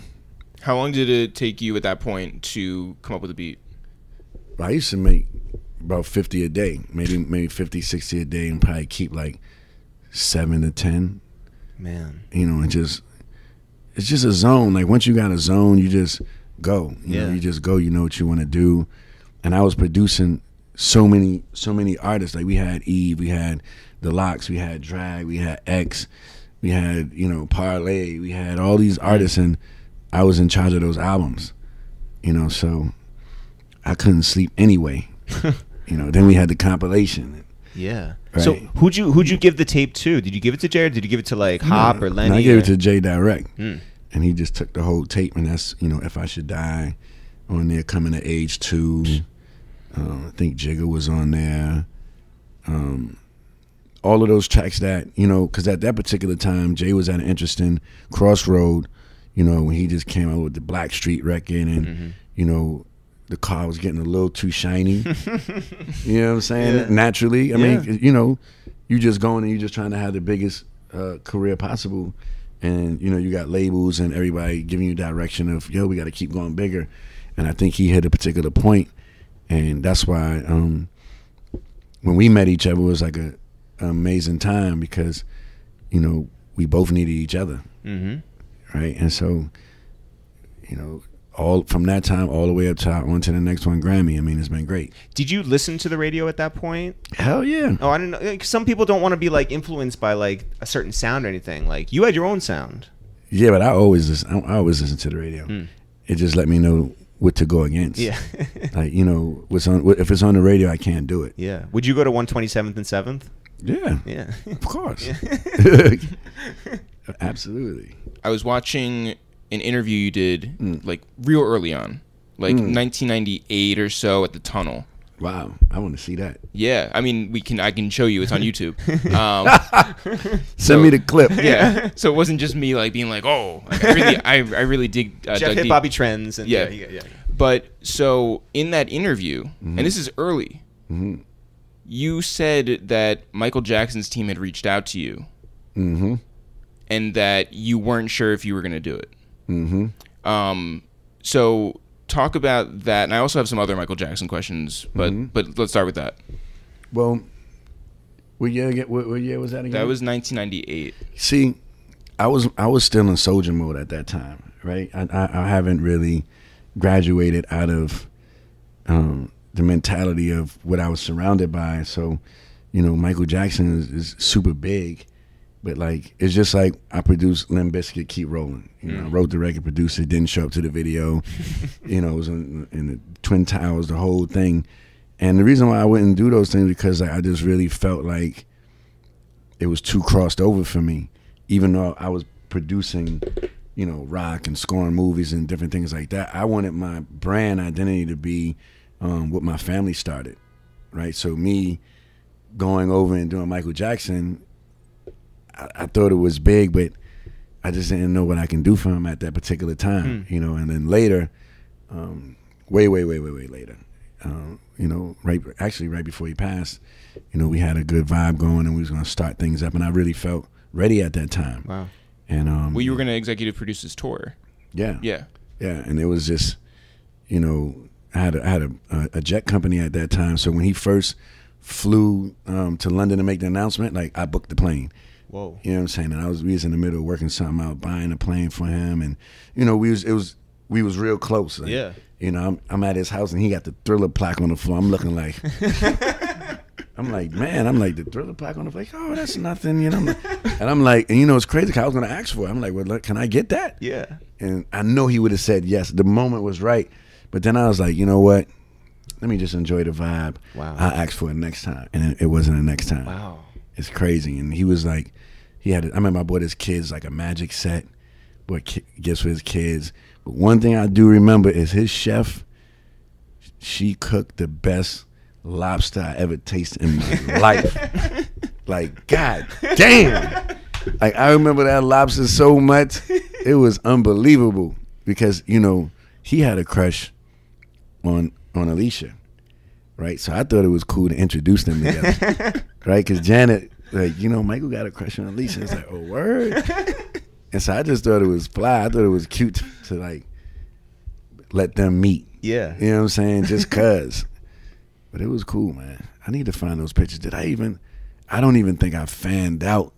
How long did it take you at that point to come up with a beat? I used to make about 50 a day, maybe 50, 60 a day, and probably keep like 7 to 10. Man. You know, it's just a zone. Like once you got a zone, you just go. You know, you just go, you know what you want to do. And I was producing so many artists. Like we had Eve, we had The Lox, we had Drag, we had X, we had, you know, Parlay, we had all these artists, and I was in charge of those albums. You know, so I couldn't sleep anyway. You know, then we had the compilation. Yeah. Right? So who'd you give the tape to? Did you give it to Jay, or did you give it to like Hop or Lenny? No, I gave it to Jay direct. And he just took the whole tape, and that's, you know, If I Should Die on there, Coming to Age 2. I think Jigga was on there. All of those tracks that, you know, because at that particular time, Jay was at an interesting crossroad, you know, when he just came out with the Black Street record, and, you know, the car was getting a little too shiny. You know what I'm saying? Yeah. Naturally. I mean, you know, you just going and you just trying to have the biggest career possible. And, you know, you got labels and everybody giving you direction of, yo, we got to keep going bigger. And I think he hit a particular point. And that's why when we met each other, it was like an amazing time, because, you know, we both needed each other. Right? And so, you know, all from that time all the way up to on to the next one, Grammy. I mean, it's been great. Did you listen to the radio at that point? Hell yeah. Oh, I didn't know. Like, some people don't want to be like influenced by like a certain sound or anything. Like you had your own sound. Yeah, but I always listen to the radio. It just let me know what to go against. Yeah. Like, you know, if it's on the radio, I can't do it. Yeah. Would you go to 127th and 7th? Yeah. Yeah. Of course. Absolutely. I was watching an interview you did like real early on, like 1998 or so, at the Tunnel. Wow, I want to see that. Yeah, I mean, I can show you. It's on YouTube. Send me the clip. Yeah. So it wasn't just me like being like, oh, like, I really dig. Jeff dug hit deep. Bobby Trends. And Yeah. yeah. But so in that interview, and this is early, you said that Michael Jackson's team had reached out to you, and that you weren't sure if you were going to do it. So talk about that, and I also have some other Michael Jackson questions, but let's start with that. Well, what year was that again? That was 1998. See, I was still in soldier mode at that time, right? I haven't really graduated out of the mentality of what I was surrounded by. So, Michael Jackson is super big, but like it's just like I produced Limp Bizkit, Keep Rolling. I wrote the record, produced it, didn't show up to the video. It was in the Twin Towers, the whole thing. And the reason why I wouldn't do those things because I just really felt like it was too crossed over for me, even though I was producing, rock and scoring movies and different things like that. I wanted my brand identity to be what my family started, right? So me going over and doing Michael Jackson, I thought it was big, but I just didn't know what I can do for him at that particular time, and then later, way later, right before he passed, we had a good vibe going and we was going to start things up, and I really felt ready at that time. Wow. And you were going to executive produce his tour. Yeah. Yeah. Yeah, and it was just, I had a jet company at that time, so when he first flew to London to make the announcement, like I booked the plane. Whoa. You know what I'm saying? And we was in the middle of working something out, buying a plane for him, and we was real close. Like, yeah. I'm at his house and he got the Thriller plaque on the floor. I'm looking like, I'm like, the Thriller plaque on the floor. Like, oh, that's nothing, and I'm like, and it's crazy because I was gonna ask for it. I'm like, well, look, can I get that? Yeah. And I know he would have said yes. The moment was right, but then I was like, you know what? Let me just enjoy the vibe. Wow. I'll ask for it next time, and it wasn't the next time. Wow. It's crazy. And he was like, I remember I bought his kids like a magic set, bought gifts for his kids. But one thing I do remember is his chef, she cooked the best lobster I ever tasted in my life. Like, God damn. Like, I remember that lobster so much. It was unbelievable because, he had a crush on Alicia, right? So I thought it was cool to introduce them together, right? Because Janet, like, Michael got a crush on Alicia. It's like, oh, word? And so I just thought it was fly. I thought it was cute to, like, let them meet. Yeah. You know what I'm saying? Just cuz. But it was cool, man. I need to find those pictures. I don't even think I fanned out.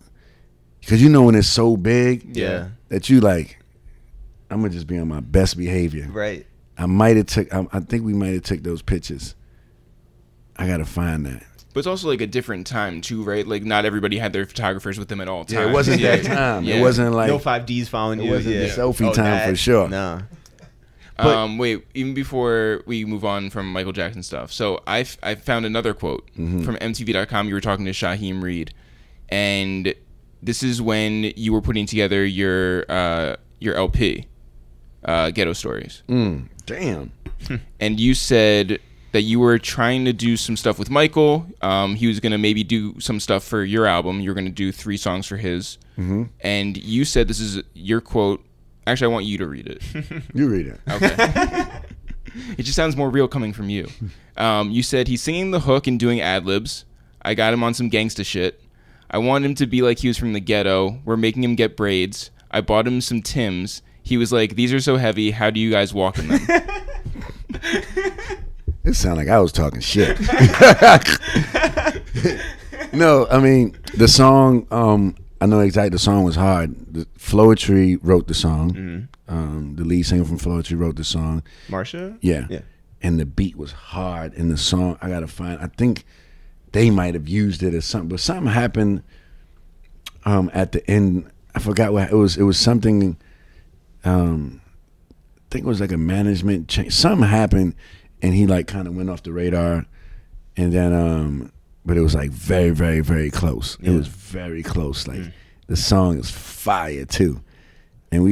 Because when it's so big that you like, I'm going to just be on my best behavior. Right. I think we might have took those pictures. I got to find that. But it's also like a different time too, right? Like not everybody had their photographers with them at all times. Yeah, it wasn't that time. Yeah. It wasn't like No 5Ds following you. It wasn't the selfie time for sure. No. Wait, even before we move on from Michael Jackson stuff. So I found another quote from MTV.com. You were talking to Shaheem Reed, and this is when you were putting together your LP, Ghetto Stories. Damn. And you said that you were trying to do some stuff with Michael. He was going to maybe do some stuff for your album. You were going to do 3 songs for his. And you said, this is your quote. Actually, I want you to read it. You read it. Okay. It just sounds more real coming from you. You said, he's singing the hook and doing ad-libs. I got him on some gangsta shit. I wanted him to be like he was from the ghetto. We're making him get braids. I bought him some Timbs. He was like, these are so heavy. How do you guys walk in them? It sounded like I was talking shit. No, I mean, the song, I know exactly the song was hard. Floetry wrote the song. The lead singer from Floetry wrote the song. Marsha? Yeah. And the beat was hard. And the song, I think they might have used it as something. But something happened at the end. I forgot what it was. It was something, I think it was like a management change. Something happened. And he like kind of went off the radar, and then but it was like very, very, very close. It was very close. Like the song is fire too, and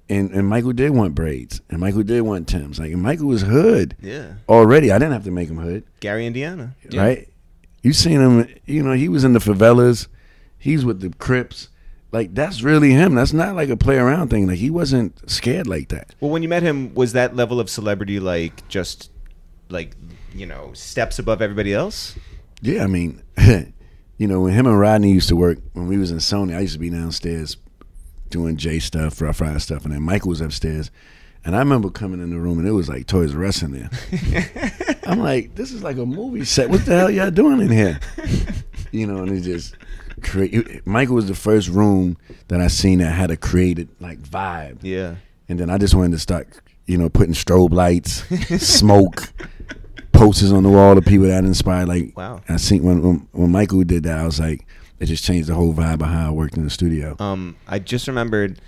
And Michael did want braids, and Michael did want Timbs. Like, and Michael was hood Yeah. already. I didn't have to make him hood. Gary, Indiana. Right? You seen him, you know, he was in the favelas. He's with the Crips. Like, that's really him. That's not like a play around thing. Like, he wasn't scared like that. Well, when you met him, was that level of celebrity like just like, you know, steps above everybody else? Yeah, I mean, you know, when him and Rodney used to work, when we was in Sony, I used to be downstairs doing J stuff, Ruff Ryders stuff, and then Michael was upstairs. And I remember coming in the room, and it was like Toys R Us in there. I'm like, this is like a movie set. What the hell y'all doing in here? You know, and it just... Michael was the first room that I seen that had a created like vibe. Yeah. And then I just wanted to start, you know, putting strobe lights, smoke, posters on the wall of people that inspired. Like, wow. I seen when Michael did that, I was like, it just changed the whole vibe of how I worked in the studio. I just remembered,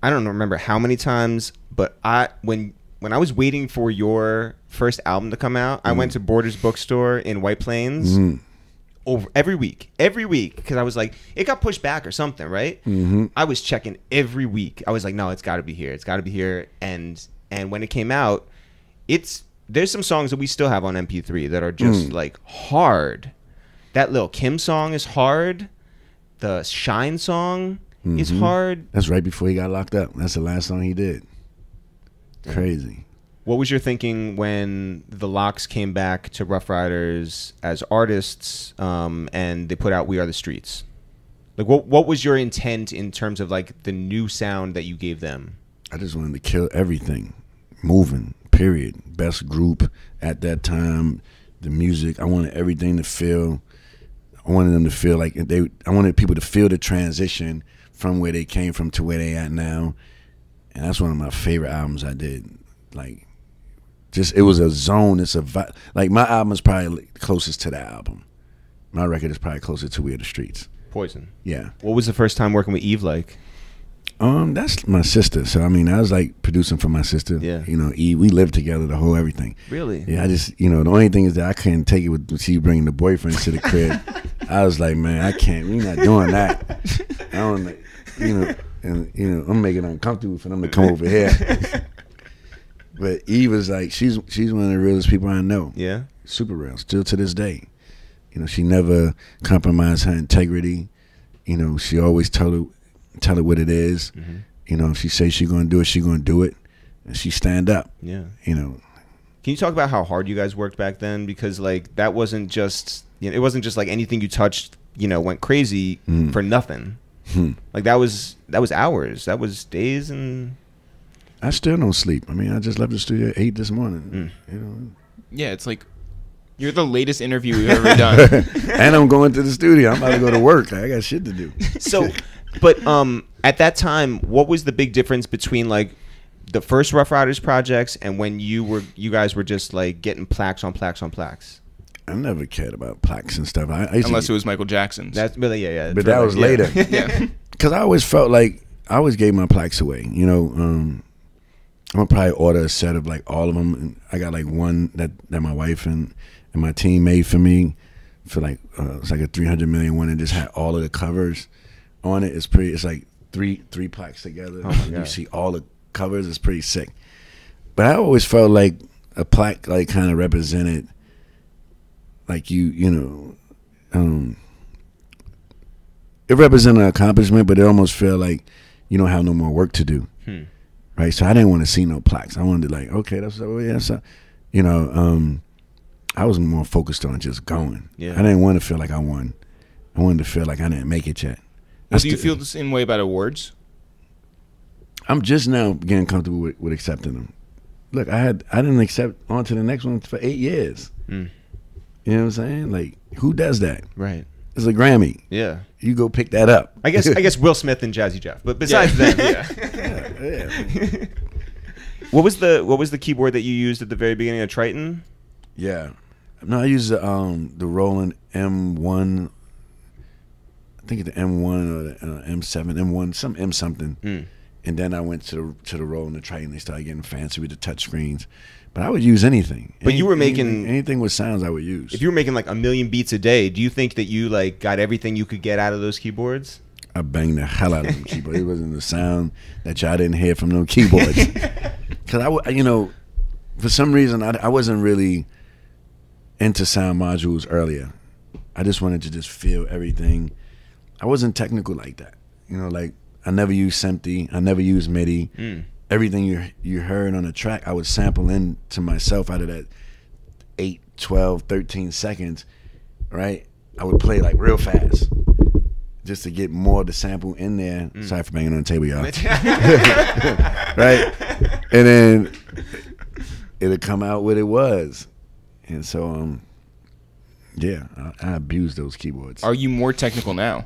I don't remember how many times, but when I was waiting for your first album to come out, I went to Borders Bookstore in White Plains. Over every week, because I was like, it got pushed back or something, right? I was checking every week. I was like, no, it's got to be here. It's got to be here. And when it came out, there's some songs that we still have on MP3 that are just like hard. That Lil' Kim song is hard. The Shine song is hard. That's right before he got locked up. That's the last song he did. Crazy. What was your thinking when the Lox came back to Ruff Ryders as artists, and they put out "We Are the Streets"? Like, what was your intent in terms of like the new sound that you gave them? I just wanted to kill everything, moving. Period. Best group at that time. The music. I wanted everything to feel. I wanted them to feel like I wanted people to feel the transition from where they came from to where they at now, and that's one of my favorite albums I did. Like. Just it was a zone. It's a vibe. Like my album is probably closest to that album. My record is probably closer to We Are the Streets. Poison. Yeah. What was the first time working with Eve like? That's my sister. So I mean, I was like producing for my sister. Yeah. You know, Eve. We lived together the whole everything. Really? Yeah. I just the only thing is that I couldn't take it with she bringing the boyfriends to the crib. I was like, man, I can't. We're not doing that. I don't. I'm making it uncomfortable for them to come over here. But Eve is like, she's one of the realest people I know. Yeah. Super real, still to this day. You know, she never compromised her integrity. You know, she always tell it what it is. You know, if she says she's gonna do it, she's gonna do it. And she stand up. Yeah. You know. Can you talk about how hard you guys worked back then? Because like that wasn't just it wasn't just like anything you touched, went crazy for nothing. Like that was hours. That was days and I still don't sleep. I mean, I just left the studio at 8 this morning. You know. Yeah, it's like you're the latest interview we've ever done. And I'm going to the studio. I'm about to go to work. I got shit to do. So, but at that time, what was the big difference between like the first Ruff Ryders projects and when you guys were just like getting plaques on plaques on plaques? I never cared about plaques and stuff. Unless it was Michael Jackson's. That's really yeah. But that was later. Yeah. Because I always felt like I always gave my plaques away. You know. I'm gonna probably order a set of like all of them. And I got like one that my wife and my team made for me for like it's like a 300 million one and just had all of the covers on it. It's like three plaques together. Oh my and God. You see all the covers. It's pretty sick. But I always felt like a plaque like kind of represented like it represented an accomplishment, but it almost felt like you don't have no more work to do. Right, so I didn't want to see no plaques. I wanted to like, okay, that's I was more focused on just going. Yeah. I didn't want to feel like I won. I wanted to feel like I didn't make it yet. Do you feel the same way about awards? I'm just now getting comfortable with accepting them. Look, I didn't accept on to the next one for 8 years. You know what I'm saying? Like, who does that? Right. It's a Grammy. Yeah. You go pick that up. I guess Will Smith and Jazzy Jeff. But besides them, yeah. What was the keyboard that you used at the very beginning of Triton? Yeah. No, I used the Roland M1. I think it's the M1 or the M7, M1, some M something. And then I went to the Roland, the Triton. They started getting fancy with the touch screens. But I would use anything. But you were making anything with sounds I would use. If you were making like 1 million beats a day, do you think that you like got everything you could get out of those keyboards? I banged the hell out of them keyboards. It wasn't the sound that y'all didn't hear from them keyboards. Because for some reason, I wasn't really into sound modules earlier. I just wanted to just feel everything. I wasn't technical like that. Like I never used SMPTE. I never used MIDI. Everything you heard on a track, I would sample in to myself out of that 8, 12, 13 seconds, right? I would play like real fast just to get more of the sample in there. Sorry for banging on the table, y'all. Right? And then it'll come out what it was. And so, yeah, I abused those keyboards. Are you more technical now?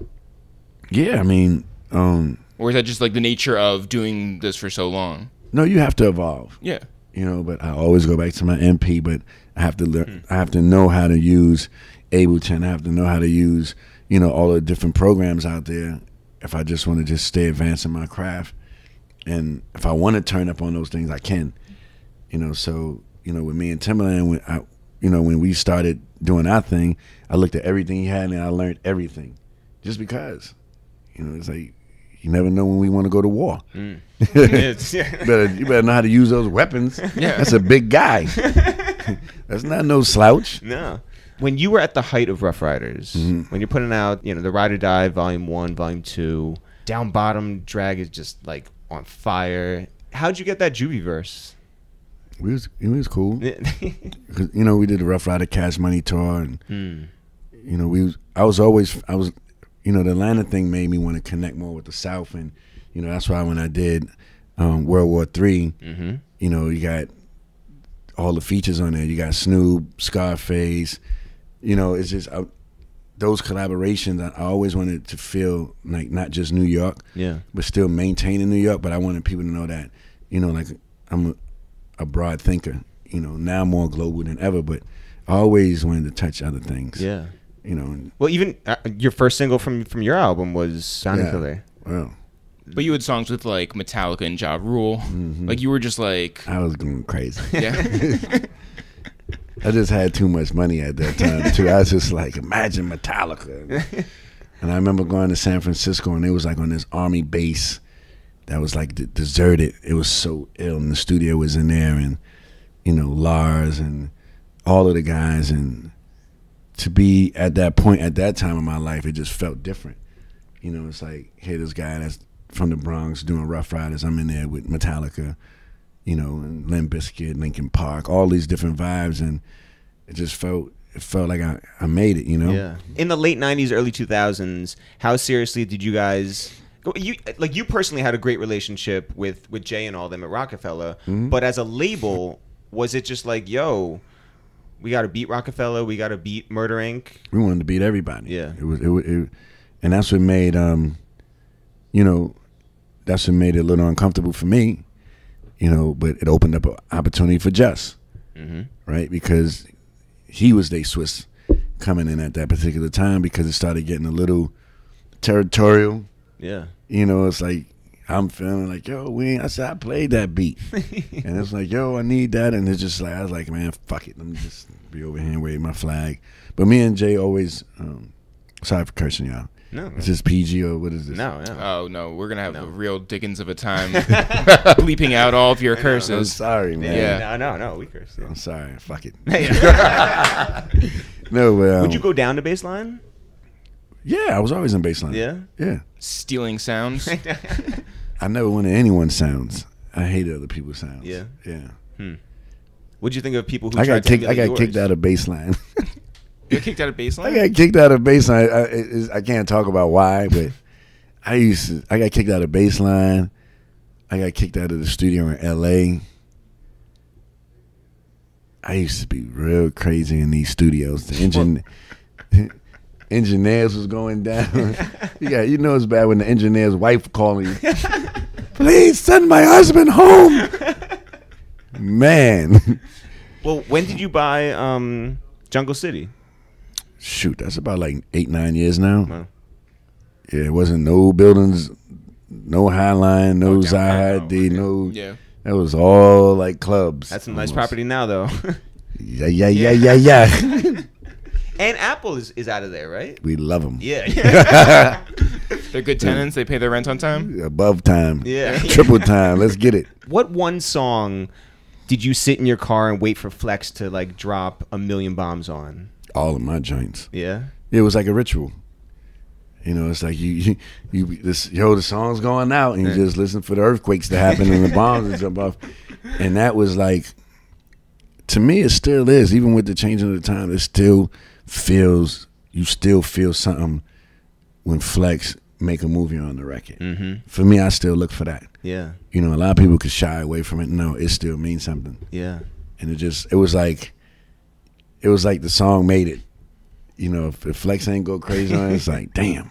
Yeah, I mean... or is that just like the nature of doing this for so long? No, you have to evolve. Yeah. But I always go back to my MP, but I have to learn. I have to know how to use Ableton. I have to know how to use, all the different programs out there if I just want to just stay advancing my craft. And if I want to turn up on those things, I can. So, with me and Timberland, when we started doing our thing, I looked at everything he had and I learned everything. Just because. It's like you never know when we want to go to war. You better know how to use those weapons. Yeah. That's a big guy. That's not no slouch. No. When you were at the height of Ruff Ryders, when you're putting out, the Ride or Die Volume 1, Volume 2, Down Bottom Drag is just like on fire. How'd you get that Juvie verse? It was cool. Cause, we did the Ruff Ryder Cash Money tour, and I was the Atlanta thing made me want to connect more with the South, and that's why when I did World War III, you got all the features on there. You got Snoop, Scarface. It's just those collaborations. I always wanted to feel like not just New York, but still maintaining New York. But I wanted people to know that like I'm a broad thinker. Now more global than ever, but I always wanted to touch other things. Yeah. Well, even your first single from your album was Sounding Killer. Well, but you had songs with like Metallica and Ja Rule. Like you were just like... I was going crazy. Yeah. I just had too much money at that time, too. I was just like, imagine Metallica. And I remember going to San Francisco, and it was like on this army base that was like deserted. It was so ill, and the studio was in there, and, Lars and all of the guys, and to be at that point, at that time in my life, it just felt different. It's like, hey, this guy that's from the Bronx doing Ruff Ryders, I'm in there with Metallica, and Limp Bizkit, Linkin Park, all these different vibes, and it felt like I made it, Yeah. In the late 90s, early 2000s, how seriously did you guys... You personally had a great relationship with Jay and all them at Roc-A-Fella, but as a label, was it just like, yo... We got to beat Roc-A-Fella. We got to beat Murder Inc. We wanted to beat everybody. Yeah. It was, and that's what made, that's what made it a little uncomfortable for me, but it opened up an opportunity for Just, right? Because he was their Swizz coming in at that particular time because it started getting a little territorial. Yeah. It's like, I'm feeling like, yo, I played that beat. And it's like, yo, I need that. And it's just like, I was like, man, fuck it. Let me just be over here and wave my flag. But me and Jay always, sorry for cursing, y'all. No. Is this PG or what is this? No. Oh, no. We're going to have a real Dickens of a time bleeping out all of your curses. I'm sorry, man. Yeah. No. We curse. Yeah. I'm sorry. Fuck it. No, would you go down to baseline? Yeah, I was always in baseline. Yeah? Yeah. Stealing sounds. I never wanted anyone's sounds. I hated other people's sounds. Yeah. Yeah. What'd you think of people who I tried got to emulate kicked out of baseline. You got kicked out of baseline? I got kicked out of baseline. I can't talk about why, but I got kicked out of baseline. I got kicked out of the studio in L.A. I used to be real crazy in these studios. The engineers was going down. It's bad when the engineer's wife calling you. Please send my husband home. Man. Well, when did you buy Jungle City? Shoot, that's about like 8-9 years now. Wow. Yeah, it wasn't no buildings, no Highline, no Zahid, no. Yeah. That was all like clubs. That's some nice property now, though. Yeah. And Apple is out of there, right? We love them. Yeah. They're good tenants. They pay their rent on time. Above time. Yeah. Triple time. Let's get it. What one song did you sit in your car and wait for Flex to like drop a million bombs on? All of my joints. Yeah. It was like a ritual. You know, it's like the song's going out, and you just listen for the earthquakes to happen and the bombs to jump off. And that was like, to me, it still is. Even with the changing of the time, it still feels, you still feel something when Flex make a movie on the record. Mm-hmm. For me, I still look for that. Yeah. You know, a lot of people could shy away from it. No, it still means something. Yeah. And it was like the song made it. You know, if Flex ain't go crazy on it, it's like, damn.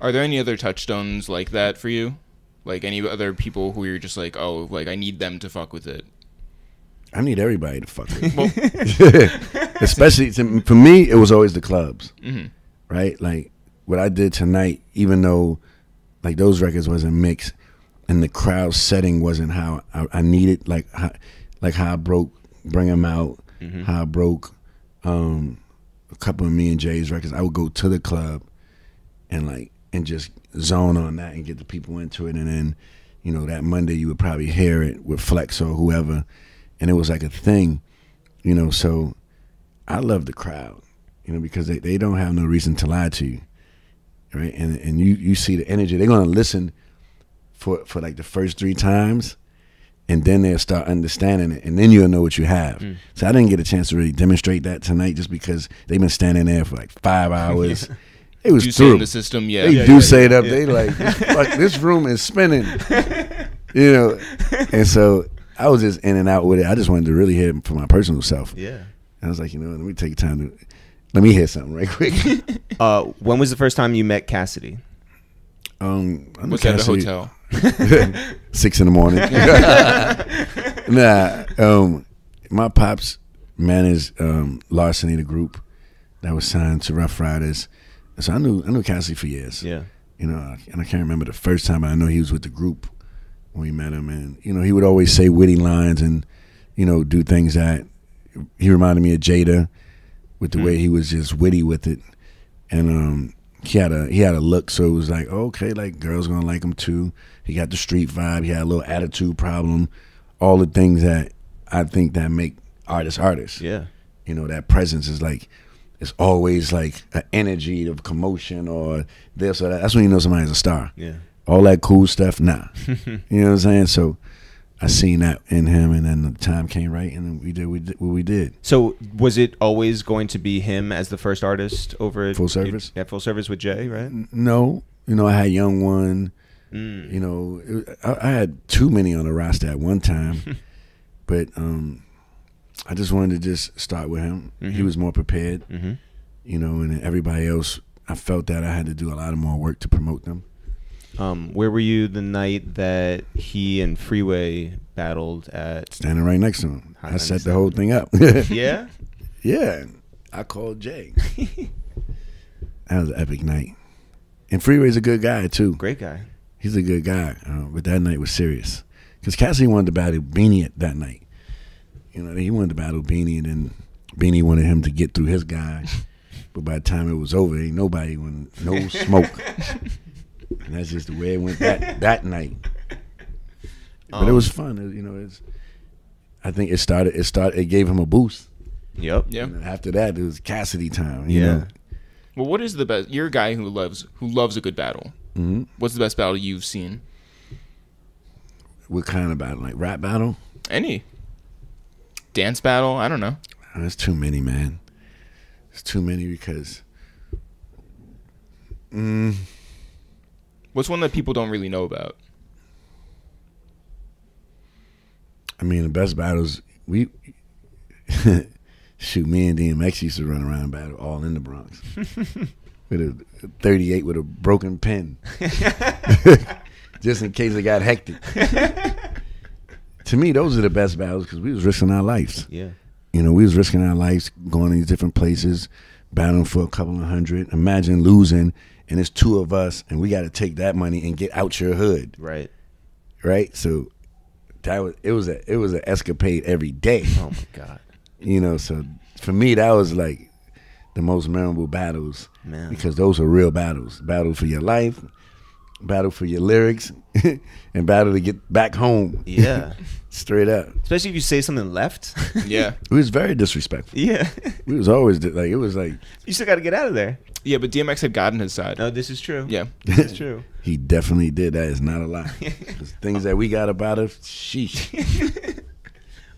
Are there any other touchstones like that for you? Like any other people who you're just like, oh, like I need them to fuck with it? I need everybody to fuck with it. Especially, for me, it was always the clubs. Mm-hmm. Right? Like, what I did tonight, even though, like, those records wasn't mixed, and the crowd setting wasn't how I needed, like how I broke Bring 'Em Out, Mm-hmm. how I broke a couple of me and Jay's records. I would go to the club and just zone on that and get the people into it. And then, you know, that Monday you would probably hear it with Flex or whoever. And it was like a thing, you know. So I love the crowd, you know, because they don't have no reason to lie to you, right? And you see the energy. They're going to listen for like the first 3 times, and then they'll start understanding it, and then you'll know what you have. So I didn't get a chance to really demonstrate that tonight just because they've been standing there for like 5 hours. It was You say in the system, yeah. They do say it up. They like, fuck, this room is spinning, you know. And so I was just in and out with it. I just wanted to really hear it for my personal self. Yeah. And I was like, you know, let me take time to let me hear something right quick. When was the first time you met Cassidy? I knew Was at the Cassidy- hotel? 6 in the morning. My pops managed Larceny, the group that was signed to Ruff Ryders. So I knew Cassidy for years. Yeah. You know, and I can't remember the first time, but I know he was with the group when we met him. And, you know, he would always say witty lines and, you know, do things that he reminded me of Jada with the way he was just witty with it. And he had a look, so it was like, oh, okay, like girls gonna like him too. He got the street vibe. He had a little attitude problem. All the things that I think that make artists. Yeah. You know, that presence is like, it's always like an energy of commotion or this or that. That's when you know somebody's a star. Yeah. All that cool stuff, nah. You know what I'm saying? So I seen that in him, and then the time came right, and then we did what we did. So was it always going to be him as the first artist over at Full Service? Yeah, Full Service with Jay, right? No. You know, I had Young One. You know, I had too many on the roster at one time. But I just wanted to just start with him. He was more prepared. You know, and everybody else, I felt that I had to do a lot of more work to promote them. Where were you the night that he and Freeway battled at? Standing right next to him. I set the whole thing up. Yeah? Yeah. I called Jay. That was an epic night. And Freeway's a good guy, too. Great guy. He's a good guy. But that night was serious. Because Cassidy wanted to battle Beanie that night. You know, he wanted to battle Beanie, and then Beanie wanted him to get through his guy. But by the time it was over, ain't nobody wanted no smoke. And that's just the way it went that night. But it was fun. You know, I think it gave him a boost. Yep. Yeah. And after that, it was Cassidy time. You Yeah. know? Well, what is the best? You're a guy who loves a good battle. What's the best battle you've seen? What kind of battle? Like rap battle? Any dance battle? I don't know. There's too many, man. It's too many because What's one that people don't really know about? I mean, the best battles shoot, me and DMX used to run around and battle all in the Bronx with a 38 with a broken pen, just in case it got hectic. To me, those are the best battles because we was risking our lives. Yeah. You know, we was risking our lives going to these different places, battling for a couple of $100. Imagine losing, and it's 2 of us, and we got to take that money and get out your hood. Right. Right. So it was an escapade every day. Oh my God. You know, so for me, that was like the most memorable battles. Man. Because those are real battles. Battle for your life, battle for your lyrics, and battle to get back home. Yeah. Straight up. Especially if you say something left. Yeah. It was very disrespectful. Yeah. We was always like, it was like. You still got to get out of there. Yeah, but DMX had God on his side. No, this is true. Yeah. This is true. He definitely did. That is not a lie. Things that we got about it, sheesh.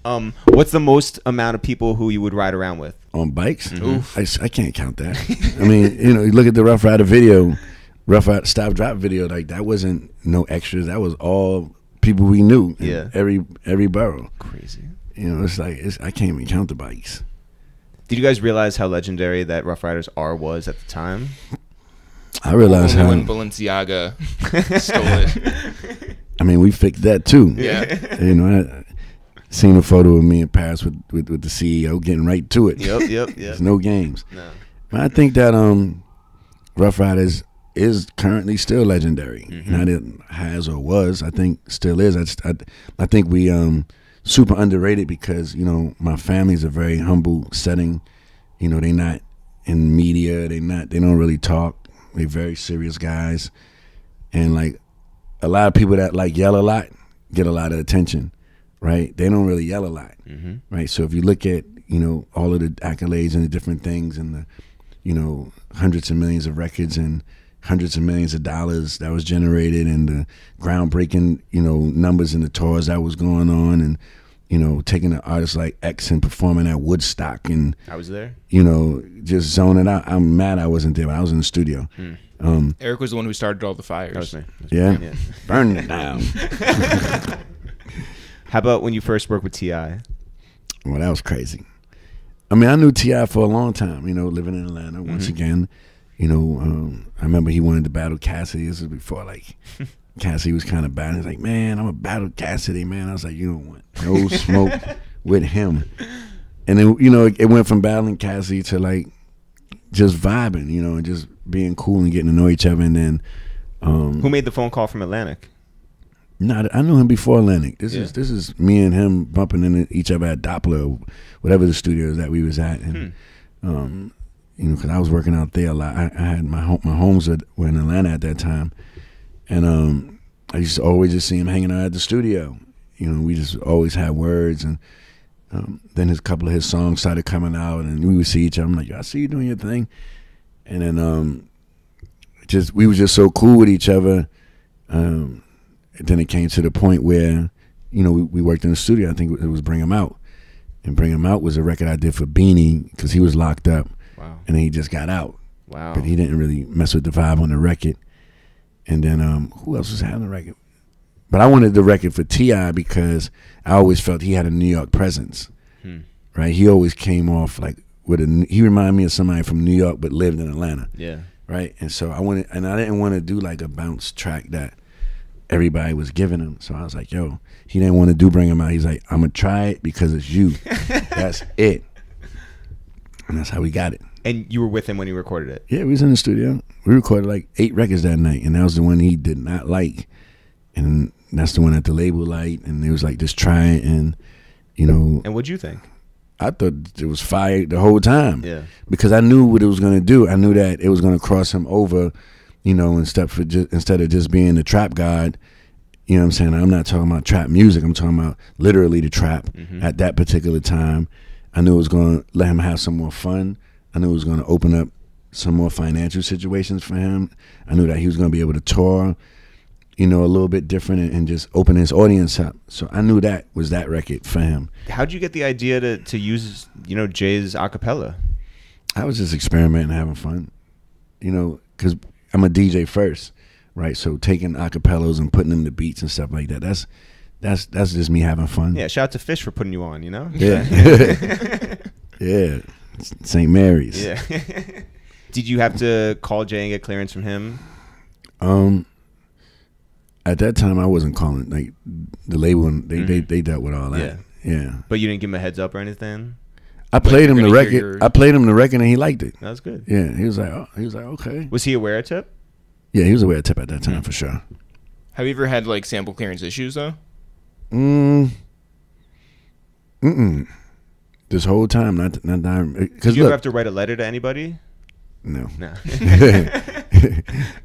What's the most amount of people who you would ride around with? On bikes? I can't count that. I mean, you look at the Ruff Ryder video, Ruff Ryder Stop Drop video, like that wasn't no extras. That was all people we knew in every borough. Crazy. It's like I can't even count the bikes. Did you guys realize how legendary that Ruff Ryders R was at the time? I realized how when Balenciaga stole it. I mean, we fixed that too. Yeah. I seen a photo of me in Paris with the CEO getting right to it. Yep. There's no games. No. But I think that Ruff Ryders is currently still legendary. Not it has or was. I think still is. I think we super underrated because my family's a very humble setting. They not in media. They don't really talk. They very serious guys, and like a lot of people that like yell a lot get a lot of attention, right? They don't really yell a lot, right? So if you look at all of the accolades and the different things and the hundreds of millions of records and hundreds of millions of dollars that was generated and the groundbreaking numbers and the tours that was going on and taking an artist like X and performing at Woodstock and I was there. Just zoning out. I'm mad I wasn't there, but I was in the studio. Eric was the one who started all the fires. That was me. Yeah, burning it down. How about when you first worked with T.I.? Well, that was crazy. I mean, I knew T.I. for a long time. Living in Atlanta once again. I remember he wanted to battle Cassidy. This was before Cassidy was kind of bad. He's like, man, I'm a battle Cassidy, man. I was like, you don't want no smoke with him. And then, it went from battling Cassidy to just vibing, and just being cool and getting to know each other. And then, who made the phone call from Atlantic? No, I knew him before Atlantic. This is me and him bumping into each other at Doppler, whatever the studios that we was at, and because I was working out there a lot. I had my homes were in Atlanta at that time. And I used to always just see him hanging out at the studio. We just always had words. And then a couple of his songs started coming out, and we would see each other. I'm like, I see you doing your thing. And then we were just so cool with each other. And then it came to the point where, we worked in the studio. I think it was Bring 'Em Out. And Bring 'Em Out was a record I did for Beanie because he was locked up. Wow. And then he just got out. Wow. But he didn't really mess with the vibe on the record. And then who else was having the record? But I wanted the record for T.I. because I always felt he had a New York presence, right? He always came off he reminded me of somebody from New York but lived in Atlanta, right? And so I didn't want to do a bounce track that everybody was giving him. So I was like, yo, he didn't want to do Bring 'Em Out. He's like, I'm gonna try it because it's you. That's it. And that's how we got it. And you were with him when he recorded it? Yeah, we was in the studio. We recorded 8 records that night, and that was the one he did not like. And that's the one that the label liked, and it was like, just try it, and, And what'd you think? I thought it was fire the whole time. Yeah. Because I knew what it was going to do. I knew that it was going to cross him over, instead of just being the trap god. You know what I'm saying? I'm not talking about trap music. I'm talking about literally the trap at that particular time. I knew it was going to let him have some more fun. I knew it was going to open up some more financial situations for him. I knew that he was going to be able to tour, a little bit different and just open his audience up. So I knew that was that record for him. How'd you get the idea to use, Jay's acapella? I was just experimenting, having fun, because I'm a DJ first, right? So taking acapellas and putting them to beats and stuff like that, that's just me having fun. Yeah, shout out to Fish for putting you on, Yeah. Yeah. St. Mary's. Yeah. Did you have to call Jay and get clearance from him? At that time, I wasn't calling. The label, they dealt with all that. Yeah. But you didn't give him a heads up or anything? I played him the record. I played him the record, and he liked it. That was good. Yeah, he was like, okay. Was he aware of Tip? Yeah, he was aware of Tip at that time for sure. Have you ever had sample clearance issues though? This whole time, not because Did you ever have to write a letter to anybody? No. No.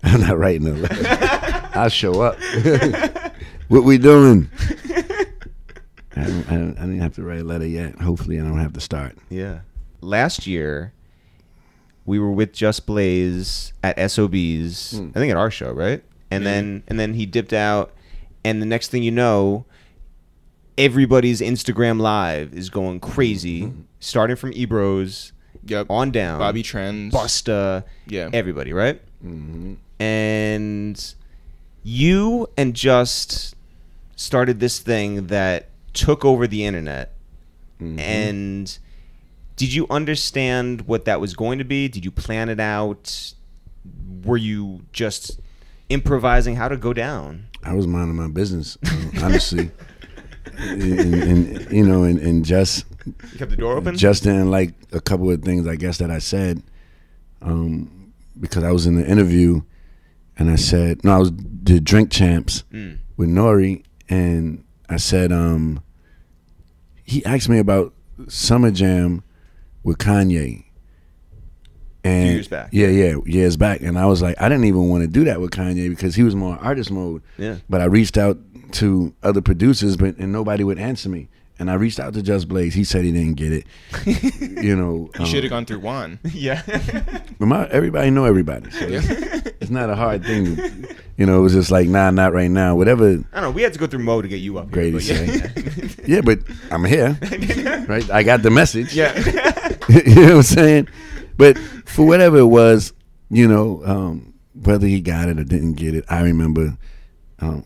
I'm not writing a letter. I'll show up. What we doing? I didn't have to write a letter yet. Hopefully, I don't have to start. Yeah. Last year, we were with Just Blaze at SOB's. I think at our show, right? And then he dipped out, and the next thing you know, everybody's Instagram Live is going crazy, starting from Ebro's on down. Bobby Trends. Busta. Yeah. Everybody, right? And you and Just started this thing that took over the internet. And did you understand what that was going to be? Did you plan it out? Were you just improvising how to go down? I was minding my business, honestly. and just You kept the door open? Just didn't like a couple of things, I guess, that I said, because I was in the interview, and I said, no, I was the Drink Champs with Nori, and I said, he asked me about Summer Jam with Kanye. And 2 years back. Yeah, years back. And I was like, I didn't even want to do that with Kanye because he was more artist mode. Yeah. But I reached out to other producers, and nobody would answer me. And I reached out to Just Blaze. He said he didn't get it. You should have gone through Juan. Yeah. But everybody know everybody. So it's not a hard thing. It was just like, nah, not right now. Whatever. I don't know. We had to go through Mo to get you up Grady here. said. Yeah, but I'm here. Right? I got the message. Yeah. You know what I'm saying? But for whatever it was, whether he got it or didn't get it, I remember,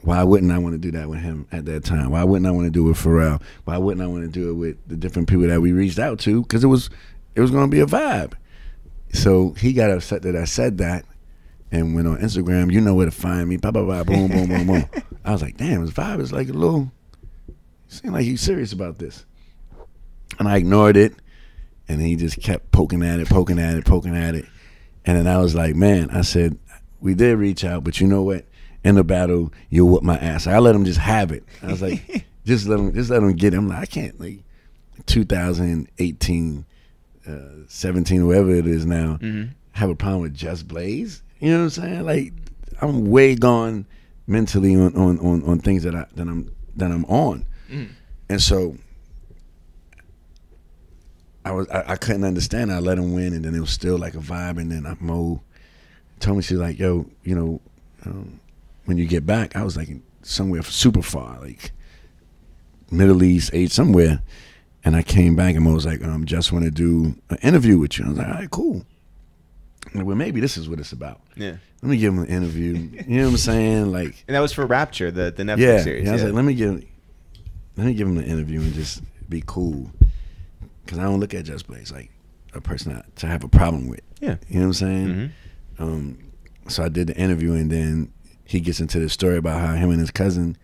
why wouldn't I want to do that with him at that time? Why wouldn't I want to do it with Pharrell? Why wouldn't I want to do it with the different people that we reached out to? Because it was going to be a vibe. So he got upset that I said that and went on Instagram. You know where to find me. Blah, blah, blah, boom, boom, boom, boom. I was like, damn, his vibe is like a little, seemed like he's serious about this. And I ignored it. And he just kept poking at it. And then I was like, man, I said, we did reach out, but you know what? In the battle, you'll whoop my ass. I let him just have it. I was like, just let him get it. I'm like, I can't, 2018, 17, whatever it is now, have a problem with Just Blaze. You know what I'm saying? I'm way gone mentally on things that I'm on. And so I couldn't understand. I let him win, and then it was still like a vibe. And then Mo told me, she's like, yo, when you get back, I was like somewhere super far, like Middle East, somewhere. And I came back, and Mo was like, just want to do an interview with you. I was like, all right, cool. I'm like, well, maybe this is what it's about. Yeah. Let me give him an interview. You know what I'm saying? And that was for Rapture, the Netflix series. Yeah, I was like, let me give him an interview and just be cool. Because I don't look at Just Blaze like a person to have a problem with. Yeah. You know what I'm saying? So I did the interview, and then he gets into the story about how him and his cousin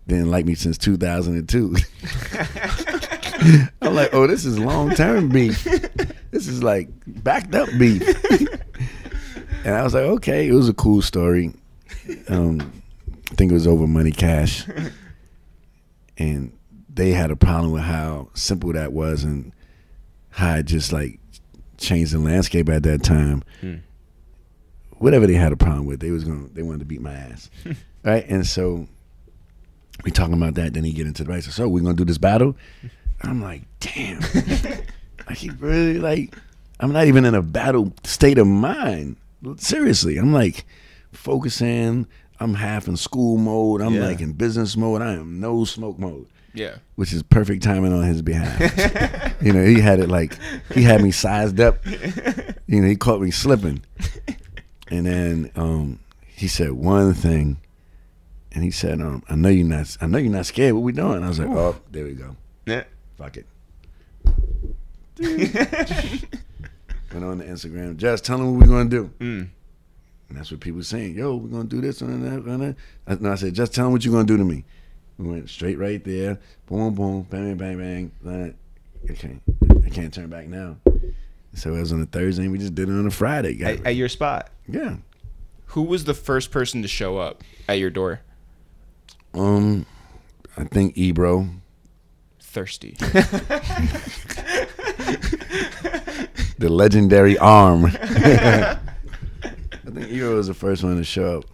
didn't like me since 2002. I'm like, oh, this is long-term beef. This is like backed up beef. And I was like, okay, it was a cool story. I think it was over money, cash. And they had a problem with how simple that was and how it just changed the landscape at that time. Whatever they had a problem with, they wanted to beat my ass. Right? And so we talking about that, then he get into the right. So we're gonna do this battle? I'm like, damn. He really I'm not even in a battle state of mind. Seriously. I'm focusing, I'm half in school mode, I'm in business mode, I am no smoke mode. Yeah. Which is perfect timing on his behalf. He had it he had me sized up. He caught me slipping. And then he said one thing, and he said, I know you're not scared. What we doing? I was like, oh, there we go. Yeah. Fuck it. Went on the Instagram, just tell them what we're gonna do. And that's what people saying. Yo, we're gonna do this and that. And I said, just tell them what you're gonna do to me. We went straight right there. Boom, boom, bang, bang, bang. I can't turn back now. So it was on a Thursday, and we just did it on a Friday. At your spot? Yeah. Who was the first person to show up at your door? I think Ebro. Thirsty. The legendary arm. I think Ebro was the first one to show up.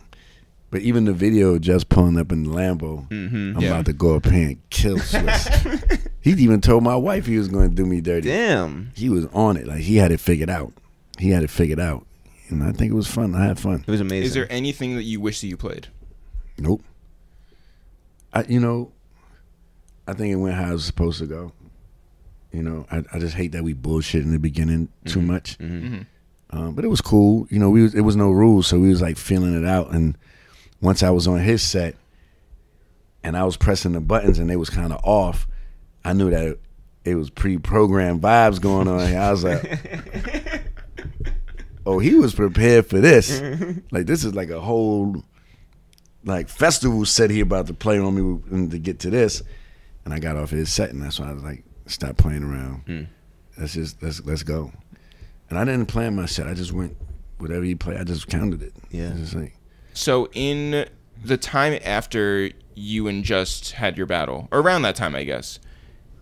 But even the video just pulling up in the Lambo, I'm about to go up here and kill Swizz. He even told my wife he was going to do me dirty. Damn. He was on it. Like, he had it figured out. And I think it was fun. I had fun. It was amazing. Is there anything that you wish that you played? Nope. I think it went how it was supposed to go. I just hate that we bullshit in the beginning too much. But it was cool. It was no rules, so we was like feeling it out. And once I was on his set and I was pressing the buttons and they was kind of off, I knew that it was pre-programmed vibes going on here. I was like, oh, he was prepared for this. Like, this is like a whole like festival set he about to play on me to get to this. And I got off his set, and that's why I was like, stop playing around. Let's go. And I didn't plan my set. I just went whatever he played. I just counted it. Yeah. Just like, So in the time after you and Just had your battle, or around that time, I guess,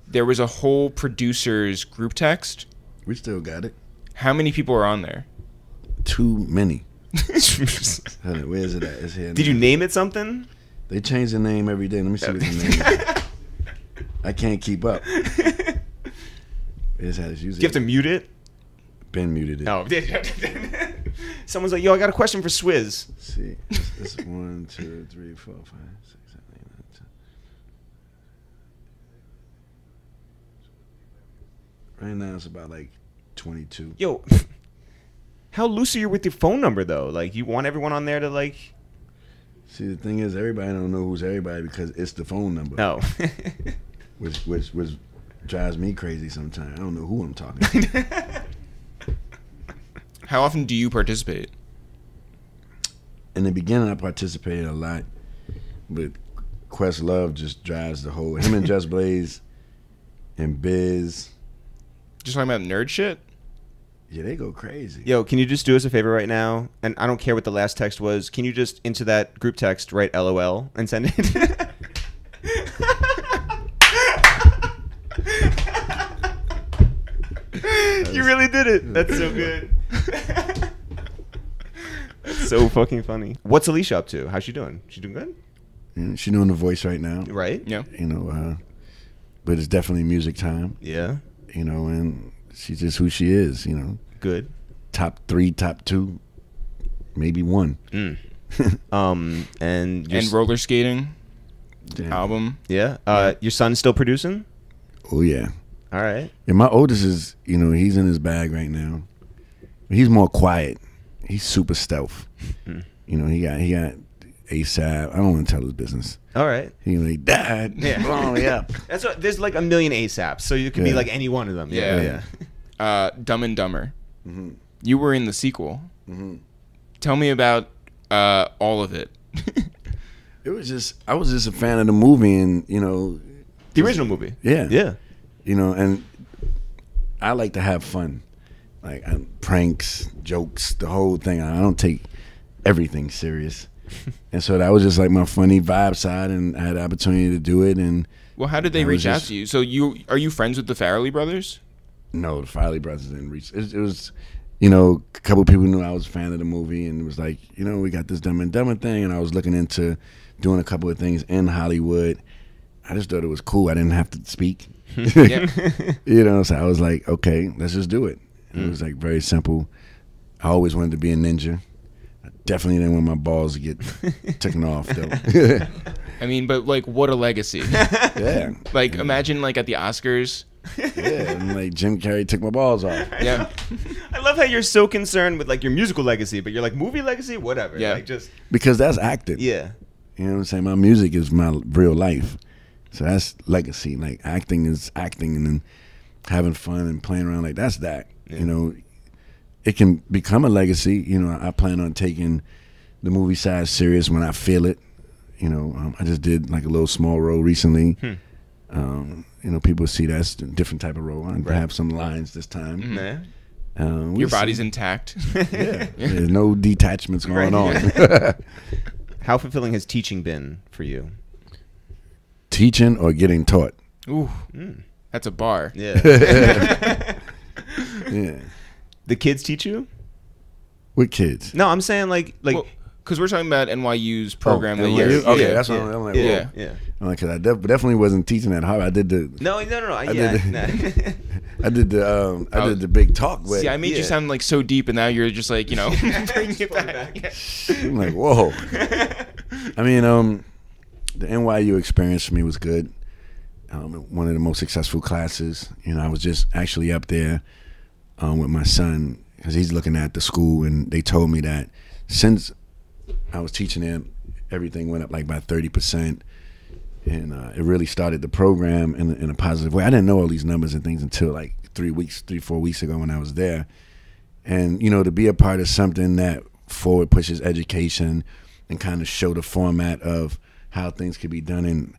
there was a whole producers group text. we still got it. How many people are on there? Too many. Hold on, where is it at? It's here. Did you name it something? They change the name every day. Let me see what the name is. I can't keep up. It's Do you have to mute it? Ben muted it. No. Someone's like, yo, I got a question for Swizz. Let's see. It's 1, 2, 3, 4, 5, 6, 7, 8, 9, 10. Right now it's about like 22. Yo, how loose are you with your phone number, though? Like, you want everyone on there to, like... See, the thing is, everybody don't know who's everybody because it's the phone number. No. which drives me crazy sometimes. I don't know who I'm talking to. How often do you participate? In the beginning, I participated a lot, but Questlove just drives the whole... Him and Just Blaze and Biz. Just talking about nerd shit? Yeah, they go crazy. Yo, can you just do us a favor right now? And I don't care what the last text was. Can you just, into that group text, write LOL and send it? You really did it. That's so good. That's so fucking funny. What's Alicia up to? How's she doing? She doing good? Yeah, she's doing The Voice right now. Right? Yeah. But it's definitely music time. Yeah. And she's just who she is, Good. Top 3, top 2, maybe 1. And roller skating album. Yeah. Your son's still producing? Oh yeah. All right. Yeah, my oldest is, he's in his bag right now. He's more quiet. He's super stealth. He got ASAP. I don't want to tell his business. All right. He like, Dad, blow me up. That's what. There's like a million ASAPs, so you can be like any one of them. Yeah. Dumb and Dumber. You were in the sequel. Tell me about all of it. I was just a fan of the movie, and The original movie. Yeah. Yeah. And I like to have fun, like pranks, jokes, the whole thing. I don't take everything serious. And so that was just like my funny vibe side, and I had the opportunity to do it. And well, how did they reach out to you? So are you friends with the Farrelly brothers? No, the Farrelly brothers didn't reach. It was, a couple of people knew I was a fan of the movie, and it was like, we got this Dumb and Dumber thing, and I was looking into doing a couple of things in Hollywood. I just thought it was cool. I didn't have to speak. So I was like, okay, let's just do it. And it was like very simple. I always wanted to be a ninja. I definitely didn't want my balls to get taken off though. I mean, but like, what a legacy. Yeah. Like, imagine like at the Oscars. Yeah, and like Jim Carrey took my balls off. Yeah. I love how you're so concerned with like your musical legacy, but you're like movie legacy, whatever. Yeah. Like just because that's acting. Yeah. You know what I'm saying? My music is my real life. So that's legacy. Like acting is acting, and then having fun and playing around, like that's that. Yeah. It can become a legacy. I plan on taking the movie side serious when I feel it. I just did like a little small role recently. People see that's a different type of role. I have some lines this time. Your body's intact. Yeah. There's no detachments going on. How fulfilling has teaching been for you? Teaching or getting taught? Ooh, that's a bar. Yeah. Yeah. The kids teach you? What kids? No, I'm saying like well, Because we're talking about NYU's program that NYU? year. Okay, Yeah. that's what I'm like. Yeah. Yeah. I'm like, 'cause I definitely wasn't teaching that hard. I did the. No. I did the big talk. But See, I made you sound like so deep, and now you're just like, you know, bringing it back. I'm like, whoa. I mean, the NYU experience for me was good. One of the most successful classes. You know, I was just actually up there with my son because he's looking at the school, and they told me that since I was teaching him, everything went up like by 30%, and it really started the program in a positive way. I didn't know all these numbers and things until like 3-4 weeks ago when I was there. And you know, to be a part of something that forward pushes education and kind of show the format of how things could be done in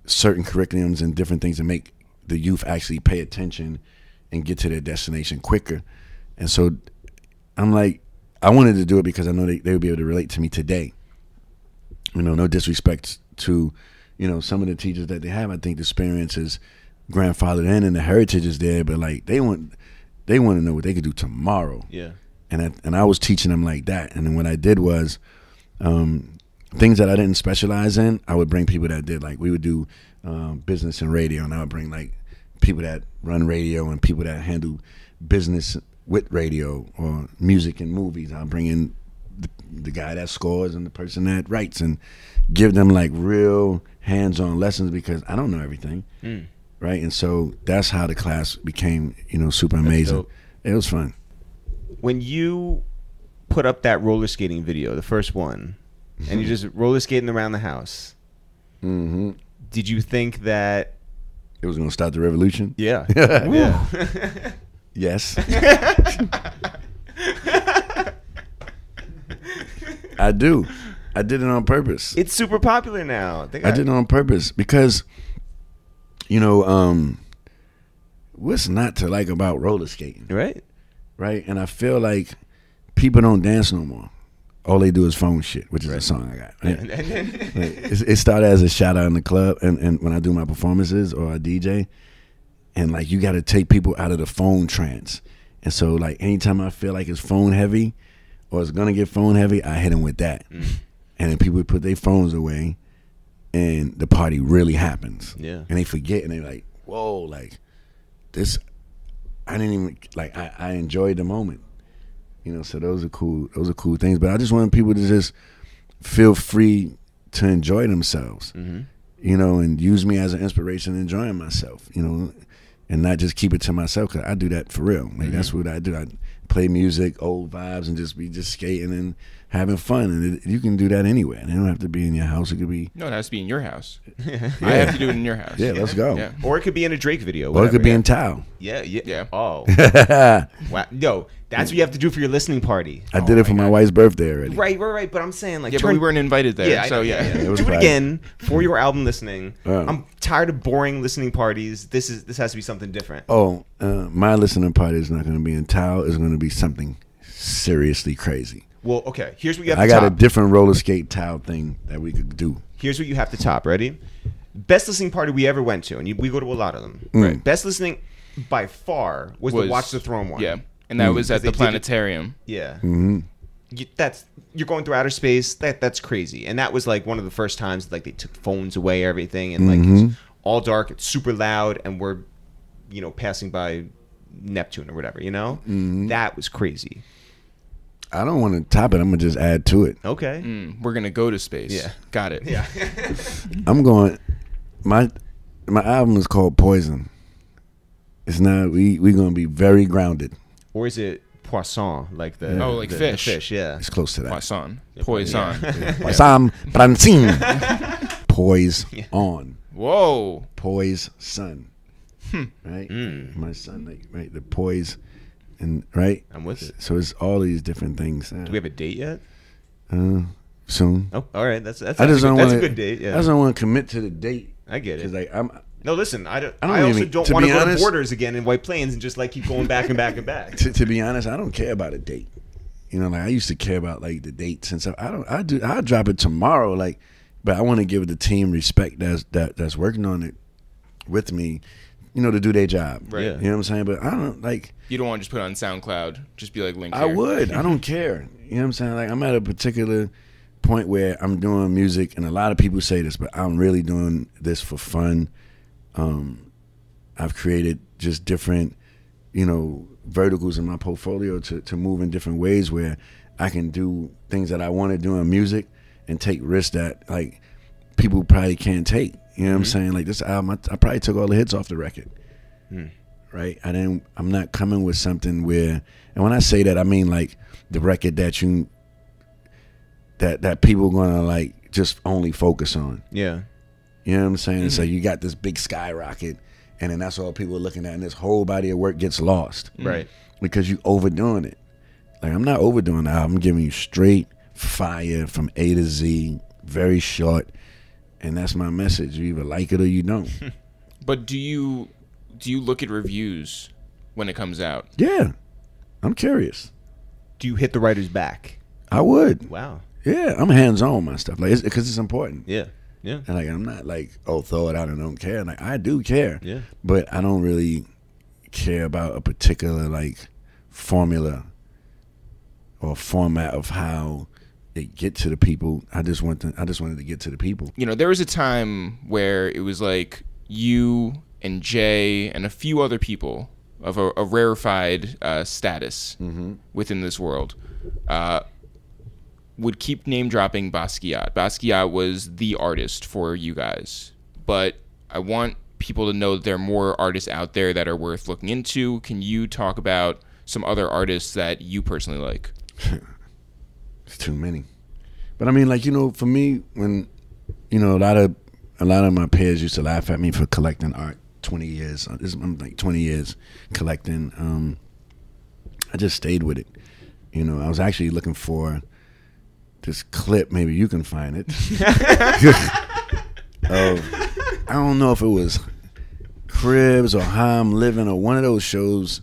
certain curriculums and different things to make the youth actually pay attention and get to their destination quicker. And so I'm like, I wanted to do it because I know they would be able to relate to me today. You know, no disrespect to, you know, some of the teachers that they have. I think the experience is grandfathered in and the heritage is there, but like they want to know what they could do tomorrow. Yeah. And I was teaching them like that. And then what I did was things that I didn't specialize in, I would bring people that did. Like we would do business and radio, and I would bring like people that run radio and people that handle business with radio or music and movies. I'll bring in the guy that scores and the person that writes and give them like real hands-on lessons because I don't know everything. Right? And so that's how the class became, you know, super amazing. It was fun. When you put up that roller skating video, the first one, and you're just roller skating around the house, did you think that it was going to start the revolution? Yeah. Yeah. Yes. I do. I did it on purpose. It's super popular now. I did it on purpose because, you know, what's not to like about roller skating? Right. Right? And I feel like people don't dance no more. All they do is phone shit, which is a song I got. Right? It started as a shout out in the club and when I do my performances or I DJ. And like you got to take people out of the phone trance. And so like anytime I feel like it's phone heavy or it's going to get phone heavy, I hit them with that. And then people put their phones away and the party really happens. Yeah. And they forget and they're like, whoa, like this, I didn't even, like I enjoyed the moment. You know, so those are cool things. But I just want people to just feel free to enjoy themselves. You know, and use me as an inspiration in enjoying myself, you know, and not just keep it to myself because I do that for real. Like that's what I do. I play music, old vibes, and just be skating and having fun. And you can do that anywhere. It don't have to be in your house. It could be. No, it has to be in your house. I have to do it in your house. Yeah, let's go. Yeah. Or it could be in a Drake video. Or it could be in Tao. Yeah. Oh. Wow. Yo, that's what you have to do for your listening party. I did it for my wife's birthday already. Right. But I'm saying like, but we weren't invited there. Yeah, so yeah. It was do it fine. again for your album listening. Yeah. I'm tired of boring listening parties. This has to be something different. Oh, my listening party is not going to be in Tao. It's going to be something seriously crazy. Well, okay. Here's what you have I to got top. a different roller skate Tao thing that we could do. Here's what you have to top. Ready? Best listening party we ever went to, and we go to a lot of them. Right. Best listening by far was the Watch the Throne one. Yeah. And that was at They the did it- planetarium. Yeah. You're going through outer space. That's crazy. And that was like one of the first times like they took phones away, everything, and like it's all dark. It's super loud, and we're, you know, passing by Neptune or whatever. You know, that was crazy. I don't want to top it. I'm going to just add to it. Okay. We're going to go to space. Yeah. Got it. Yeah. I'm going. My album is called Poison. It's not. We going to be very grounded. Or is it poisson, like the like the fish? Fish, yeah. It's close to that. Poisson. Poisson. Poison, Francine. Poise on. Whoa. Poise son. Right? My son, like, right? The poise, and right? I'm with it. So it's all these different things. Do we have a date yet? Soon. Oh, all right. That's I just don't that's wanna, a good date. Yeah. I just don't want to commit to the date. I get it. Because like I'm. No, listen. I don't also even- don't to want to be go honest- to Borders again in White Plains and just like keep going back and back and back. To be honest, I don't care about a date. You know, like I used to care about like the dates and stuff. I'll drop it tomorrow. Like, but I want to give the team respect that's working on it with me. to do their job. Right. Yeah. You know what I'm saying? But I don't like. You don't want to just put it on SoundCloud. Just be like, link I here. would. I don't care. You know what I'm saying? Like, I'm at a particular point where I'm doing music, and a lot of people say this, but I'm really doing this for fun. I've created just different, verticals in my portfolio to move in different ways where I can do things that I want to do in music and take risks that, like, people probably can't take. You know what I'm saying? Like, this album, I probably took all the hits off the record. Right? I'm not coming with something where, and when I say that, I mean like the record that that people gonna like just only focus on. Yeah. You know what I'm saying? So you got this big skyrocket, and then that's all people are looking at, and this whole body of work gets lost. Right. Because you overdoing it. Like, I'm not overdoing the album. I'm giving you straight fire from A to Z, very short, and that's my message. You either like it or you don't. But do you look at reviews when it comes out? Yeah. I'm curious. Do you hit the writers back? I would. Wow. Yeah, I'm hands-on with my stuff, like, because it's important. Yeah. Yeah. And like, I'm not like, oh, throw it out and don't care. Like, I do care. Yeah. But I don't really care about a particular like formula or format of how they get to the people. I just wanted to get to the people. There was a time where it was like you and Jay and a few other people of a rarefied status within this world would keep name dropping Basquiat. Basquiat was the artist for you guys, but I want people to know that there are more artists out there that are worth looking into. Can you talk about some other artists that you personally like? It's too many. But I mean, like, for me, when a lot of my peers used to laugh at me for collecting art. 20 years. I'm like 20 years collecting. I just stayed with it. I was actually looking for this clip. Maybe you can find it. I don't know if it was Cribs or How I'm Living or one of those shows,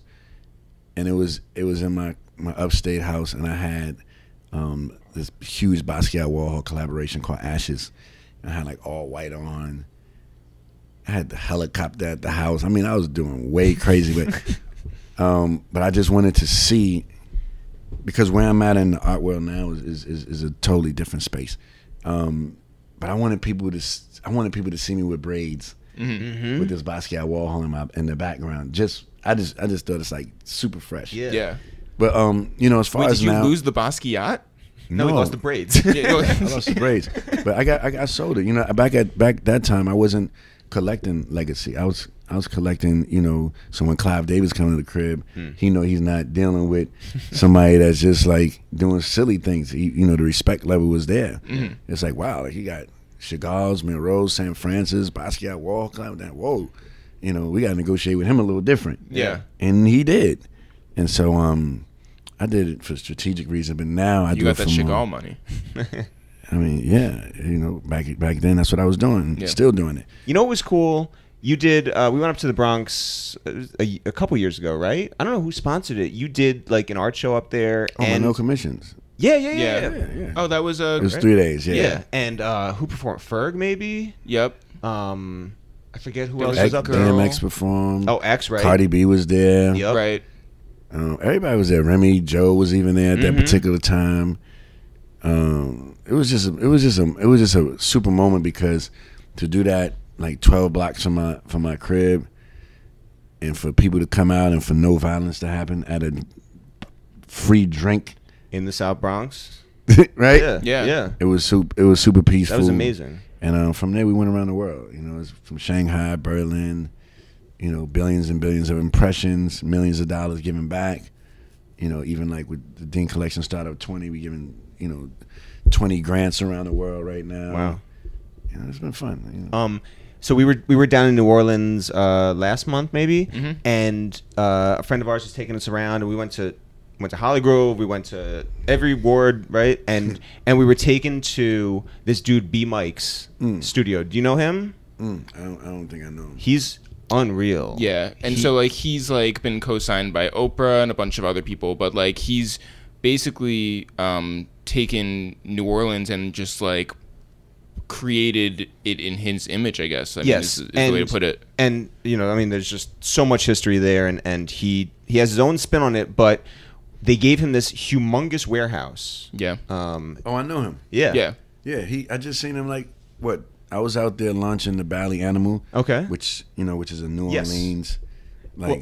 and it was in my upstate house, and I had this huge Basquiat Warhol collaboration called Ashes. And I had like all white on. I had the helicopter at the house. I mean, I was doing way crazy, but I just wanted to see, because where I'm at in the art world now is a totally different space. But I wanted people to see me with braids, with this Basquiat Warhol in the background. I just thought it's like super fresh. Yeah. But as far as did you now, lose the Basquiat? No, we lost the braids. Yeah, I lost the braids, but I got sold it. Back that time, I wasn't collecting legacy. I was collecting, so when Clive Davis come to the crib, he's not dealing with somebody that's just like doing silly things. The respect level was there. It's like, wow, like, he got Chagall's, Milrose, St. Francis, Basquiat, Warhol, Clive. Whoa, we got to negotiate with him a little different. Yeah, and he did, and so I did it for strategic reason. But now I do it for that more. Chagall money. I mean, yeah, back then that's what I was doing. Yeah. Still doing it. What was cool? You did. We went up to the Bronx a couple years ago, right? I don't know who sponsored it. You did like an art show up there. Oh, and no commissions. Yeah. Oh, that was It was 3 days. Yeah. And who performed? Ferg, maybe. Yep. I forget who There else was was a up girl. there. DMX performed. Oh, X, right? Cardi B was there. Yep. Right. Everybody was there. Remy Joe was even there at that particular time. It was just a super moment, because to do that like 12 blocks from my crib, and for people to come out and for no violence to happen at a free drink In the South Bronx. right? Yeah. It was super peaceful. That was amazing. And from there we went around the world. It was from Shanghai, Berlin. Billions and billions of impressions, millions of dollars given back. Even like with the Dean Collection Startup 20, we giving 20 grants around the world right now. Wow. It's been fun. So we were down in New Orleans last month, maybe, and a friend of ours was taking us around, and we went to Hollygrove, we went to every ward, right, and we were taken to this dude B Mike's studio. Do you know him? I don't think I know him. He's unreal. Yeah, and so like he's like been co-signed by Oprah and a bunch of other people, but like he's basically taken New Orleans and just like created it in his image, I guess. I mean, Yes, is the way to put it. And I mean, there's just so much history there, and he has his own spin on it. But they gave him this humongous warehouse. Yeah. Oh, I know him. Yeah. I just seen him I was out there launching the Bally Animal. Okay. Which is in New Yes. Orleans, Well,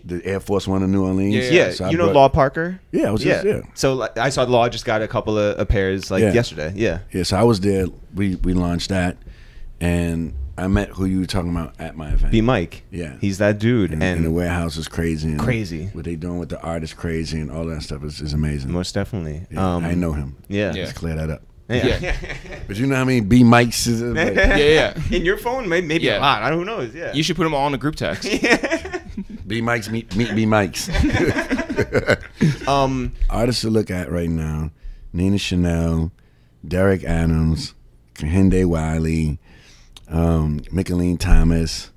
the Air Force One in New Orleans. Yeah, So I you know brought- Law Parker? Yeah, I was just there. So I saw Law just got a couple of pairs yesterday. Yeah. Yeah, so I was there. We launched that, and I met who you were talking about at my event. B Mike. Yeah. He's that dude. And the warehouse is crazy. And Crazy. What they doing with the art is crazy, and all that stuff is amazing. Most definitely. Yeah, I know him. Yeah. Yeah. Let's clear that up. Yeah. But you know how many B Mikes is it? Like, Yeah. In your phone, maybe Yeah. a lot. I don't who knows. Yeah. You should put them all in a group text. B Mikes meet B Mikes. Artists to look at right now: Nina Chanel, Derek Adams, Kehinde Wiley, Micheline Thomas,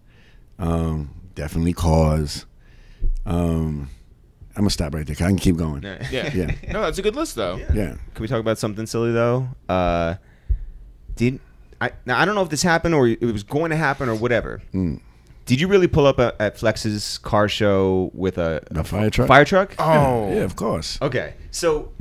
definitely Cause. I'm gonna stop right there. 'Cause I can keep going. Yeah. Yeah. No, that's a good list, though. Yeah. Can we talk about something silly though? Now I don't know if this happened or it was going to happen or whatever. Did you really pull up at Flex's car show with a fire truck? Fire truck? Oh. Yeah, of course. Okay, so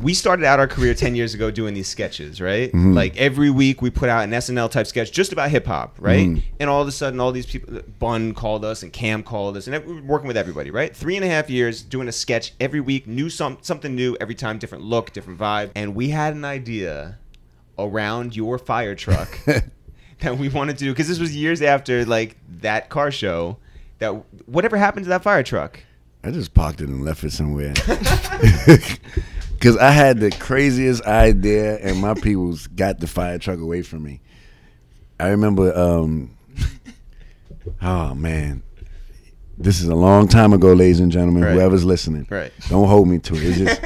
we started out our career 10 years ago doing these sketches, right? Like every week we put out an SNL type sketch just about hip hop, right? And all of a sudden, all these people, Bun called us and Cam called us, and we were working with everybody, right? 3.5 years doing a sketch every week, something new every time, different look, different vibe. And we had an idea around your fire truck that we wanted to do, because this was years after that car show. That whatever happened to that fire truck? I just parked it and left it somewhere. Because I had the craziest idea, and my peoples got the fire truck away from me. I remember, oh, man. This is a long time ago, ladies and gentlemen, Right. whoever's listening. Right. Don't hold me to it. It's just,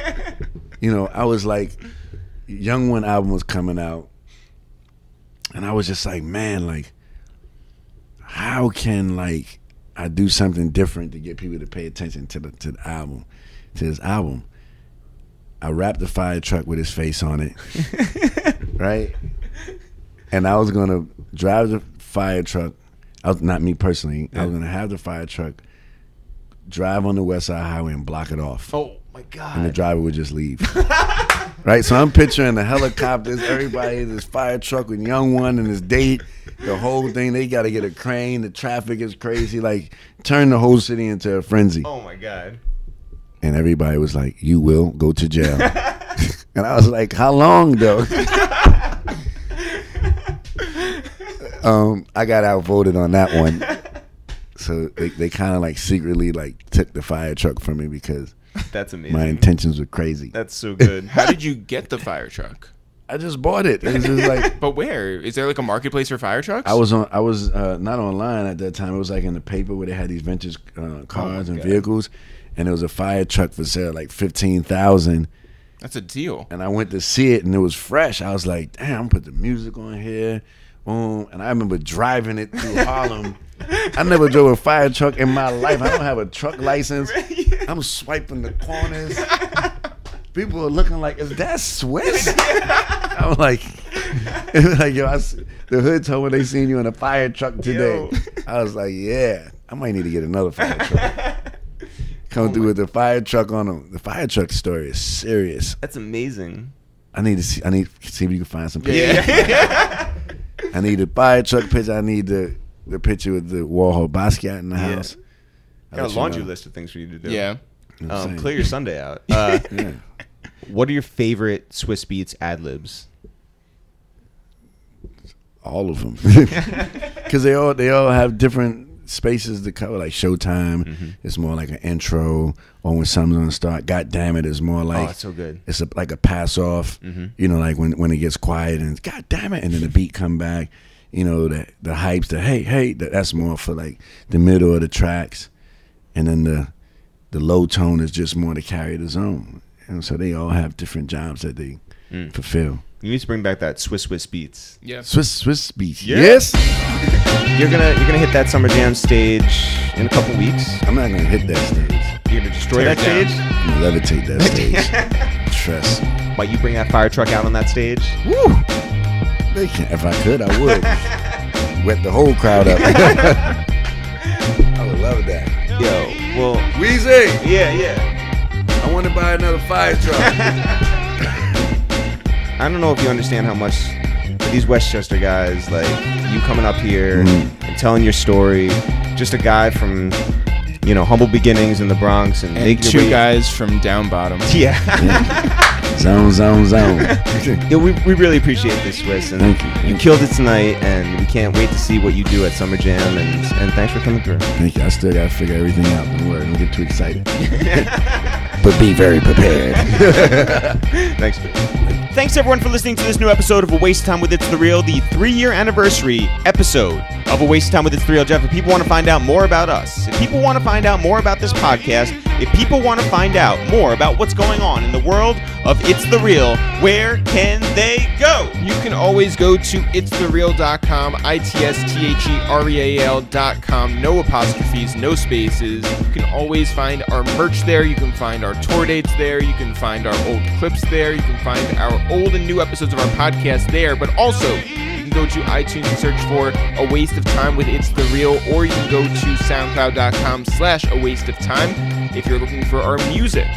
I was like, Young One album was coming out, and I was just like, man, how can, I do something different to get people to pay attention to the album, to this album. I wrapped the fire truck with his face on it, right? And I was gonna drive the fire truck. Not me personally. I was gonna have the fire truck drive on the West Side Highway and block it off. Oh my God! And the driver would just leave. Right? So I'm picturing the helicopters, everybody, this fire truck with Young One and his date, the whole thing. They got to get a crane. The traffic is crazy. Turn the whole city into a frenzy. Oh my God! And everybody was like, "You will go to jail." And I was like, "How long though?" I got outvoted on that one. So they kind of secretly took the fire truck from me because That's amazing. my intentions were crazy. That's so good. How did you get the fire truck? I just bought it. It was just But where? Is there a marketplace for fire trucks? I was not online at that time. It was in the paper where they had these vintage cars and vehicles, and there was a fire truck for sale, $15,000. That's a deal. And I went to see it, and it was fresh. I was like, damn, I'm gonna put the music on here. And I remember driving it through Harlem. I never drove a fire truck in my life. I don't have a truck license. I'm swiping the corners. People are looking like, is that Swizz? I'm like, yo, the hood told me they seen you in a fire truck today. Yo. I was like, yeah, I might need to get another fire truck. Come through with the fire truck on them. The fire truck story is serious. That's amazing. I need to see if you can find some pictures. Yeah. I need a fire truck picture. I need the picture with the Warhol Basquiat in the house. Got a laundry list of things for you to do. Yeah. Clear your Sunday out. Yeah. What are your favorite Swizz Beatz ad-libs? All of them, because they all have different spaces to cover. Like Showtime, it's more like an intro, or when something's gonna start. God damn it, is more like It's so good. It's like a pass off. Like when it gets quiet and God damn it, and then the beat come back. The hypes, the hey, that's more for the middle of the tracks, and then the low tone is just more to carry the zone. And so they all have different jobs that they fulfill. You need to bring back that Swizz Beatz. Yeah. Swizz Beatz. Yeah. Yes. You're gonna hit that Summer Jam stage in a couple weeks. I'm not gonna hit that stage. You're gonna destroy Tear that it down. stage. I'm gonna levitate that stage. Trust me. Might you bring that fire truck out on that stage? Woo! They can't. If I could, I would. Wet the whole crowd up. I would love that. Yo, well, Weezy, yeah. I want to buy another fire truck. I don't know if you understand how much these Westchester guys, like you coming up here and telling your story, just a guy from, you know, humble beginnings in the Bronx, and two guys from down bottom. Yeah. Zone. Yeah, we really appreciate this, Swizz, and Thank you. you killed it tonight, and we can't wait to see what you do at Summer Jam, and thanks for coming through. Thank you. I still got to figure everything out. Don't worry. Don't get too excited. But be very prepared. Thanks, Swizz. Thanks, everyone, for listening to this new episode of A Waste of Time with It's The Real, the 3-year anniversary episode of A Waste of Time with It's The Real. Jeff, if people want to find out more about us, if people want to find out more about this podcast, if people want to find out more about what's going on in the world of It's The Real, where can they go? You can always go to ItsTheReal.com, ItsTheReal.com, no apostrophes, no spaces. You can always find our merch there. You can find our tour dates there. You can find our old clips there. You can find our old and new episodes of our podcast there. But also, you can go to iTunes and search for A Waste of Time with It's The Real, or you can go to SoundCloud.com/awasteoftime if you're looking for our music,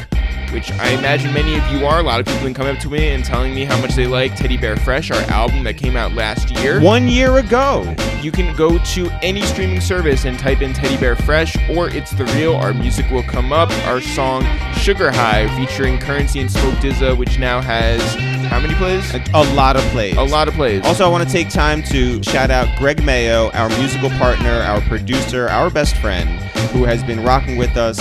which I imagine many of you are. A lot of people have been coming up to me and telling me how much they like Teddy Bear Fresh, our album that came out last year. 1 year ago. You can go to any streaming service and type in Teddy Bear Fresh or It's The Real. Our music will come up. Our song Sugar High featuring Currency and Smoke DZA, which now has how many plays? A lot of plays. A lot of plays. Also, I want to take time to shout out Greg Mayo, our musical partner, our producer, our best friend, who has been rocking with us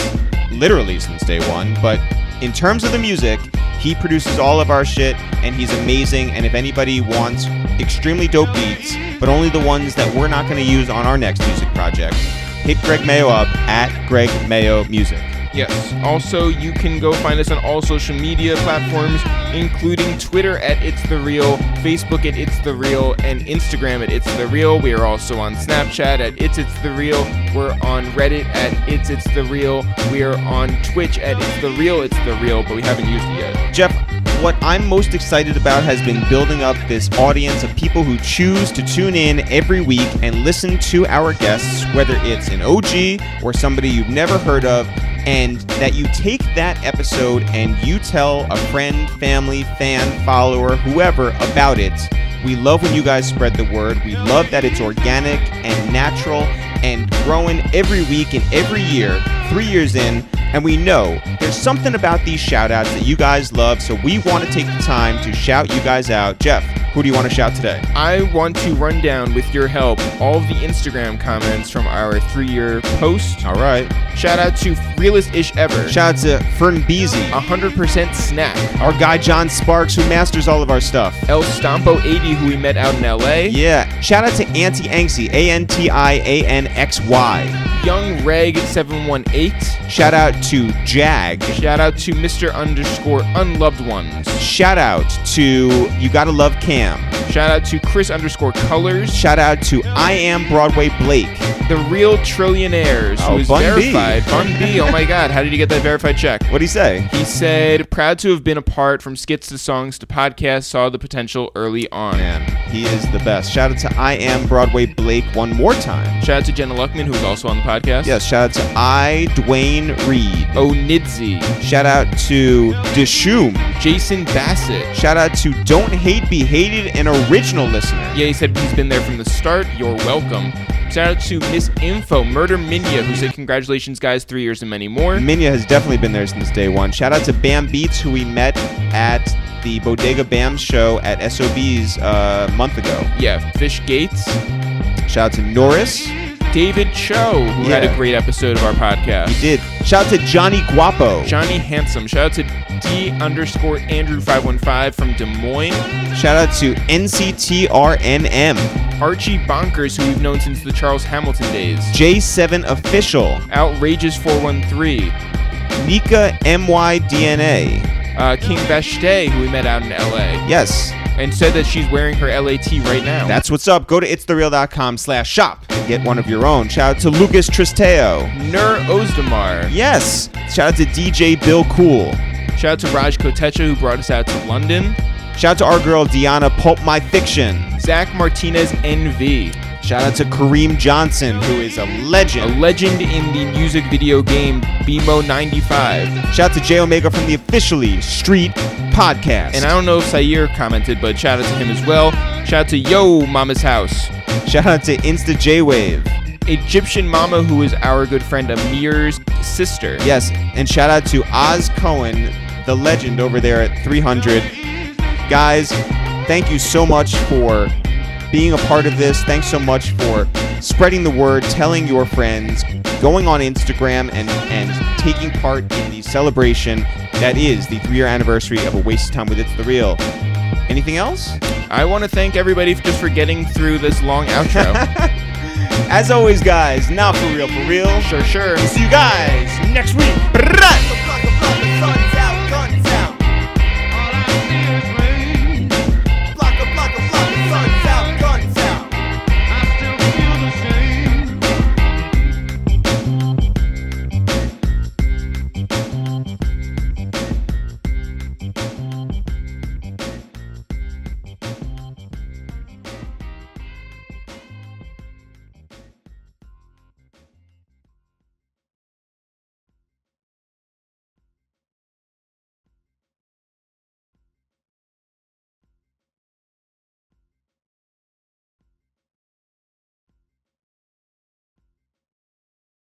literally since day one. But in terms of the music, he produces all of our shit, and he's amazing. And if anybody wants extremely dope beats, but only the ones that we're not going to use on our next music project, hit Greg Mayo up at Greg Mayo Music. Yes. Also, you can go find us on all social media platforms, including Twitter at It's The Real, Facebook at It's The Real, and Instagram at It's The Real. We are also on Snapchat at It's The Real. We're on Reddit at It's The Real. We are on Twitch at It's The Real, but we haven't used it yet. Jeff, what I'm most excited about has been building up this audience of people who choose to tune in every week and listen to our guests, whether it's an OG or somebody you've never heard of, and that you take that episode and you tell a friend, family, fan, follower, whoever about it. We love when you guys spread the word. We love that it's organic and natural and growing every week and every year, 3 years in. And we know there's something about these shout outs that you guys love, so we want to take the time to shout you guys out. Jeff, who do you want to shout today? I want to run down, with your help, all of the Instagram comments from our 3-year post. All right. Shout out to Realest Ish Ever. Shout out to Fern Beasy. 100% Snack. Our guy John Sparks, who masters all of our stuff. El Stompo 80, who we met out in LA. Yeah. Shout out to Auntie Anxy, ANTIANXY. Young Reg 718. Shout out to Jag. Shout out to Mr_Unloved Ones. Shout out to You Gotta Love Cam. Shout out to Chris_Colors. Shout out to I Am Broadway Blake. The Real Trillionaires, who is Bun B. verified. Bun B, oh my God, how did you get that verified check? What'd he say? He said, proud to have been a part from skits to songs to podcasts, saw the potential early on. Man, he is the best. Shout out to I Am Broadway Blake one more time. Shout out to Jenna Luckman, who's also on the podcast. Yes, shout out to I Dwayne Reed. Oh, Nidzi. Shout out to Dishoom. Jason Bassett. Shout out to Don't Hate Be Hated, an original listener. Yeah, he said he's been there from the start. You're welcome. Shout out to Miss Info, Murder Minya, who said, congratulations, guys, 3 years and many more. Minya has definitely been there since day one. Shout out to Bam Beats, who we met at the Bodega Bam show at SOB's a month ago. Yeah, Fish Gates. Shout out to Norris. David Cho, who had a great episode of our podcast. He did. Shout out to Johnny Guapo. Johnny Handsome. Shout out to D_Andrew515 from Des Moines. Shout out to NCTRNM. Archie Bonkers, who we've known since the Charles Hamilton days. J7 Official. Outrageous413. Nika MYDNA. King Bashte, who we met out in LA. Yes. And said that she's wearing her LA tee right now. That's what's up. Go to itsthereal.com/shop and get one of your own. Shout out to Lucas Tristeo. Nur Ozdemar. Yes. Shout out to DJ Bill Cool. Shout out to Raj Kotecha, who brought us out to London. Shout out to our girl Deanna Pulp My Fiction. Zach Martinez NV. Shout out to Kareem Johnson, who is a legend. A legend in the music video game BMO 95. Shout out to J Omega from the Officially Street Podcast. And I don't know if Sayer commented, but shout out to him as well. Shout out to Yo Mama's House. Shout out to Insta J-Wave. Egyptian Mama, who is our good friend Amir's sister. Yes, and shout out to Oz Cohen, the legend over there at 300. Guys, thank you so much for being a part of this. Thanks so much for spreading the word, telling your friends, going on Instagram, and taking part in the celebration that is the 3-year anniversary of A Waste of Time with It's The Real. Anything else? I want to thank everybody just for getting through this long outro. As always, guys, not for real, for real. Sure. See you guys next week.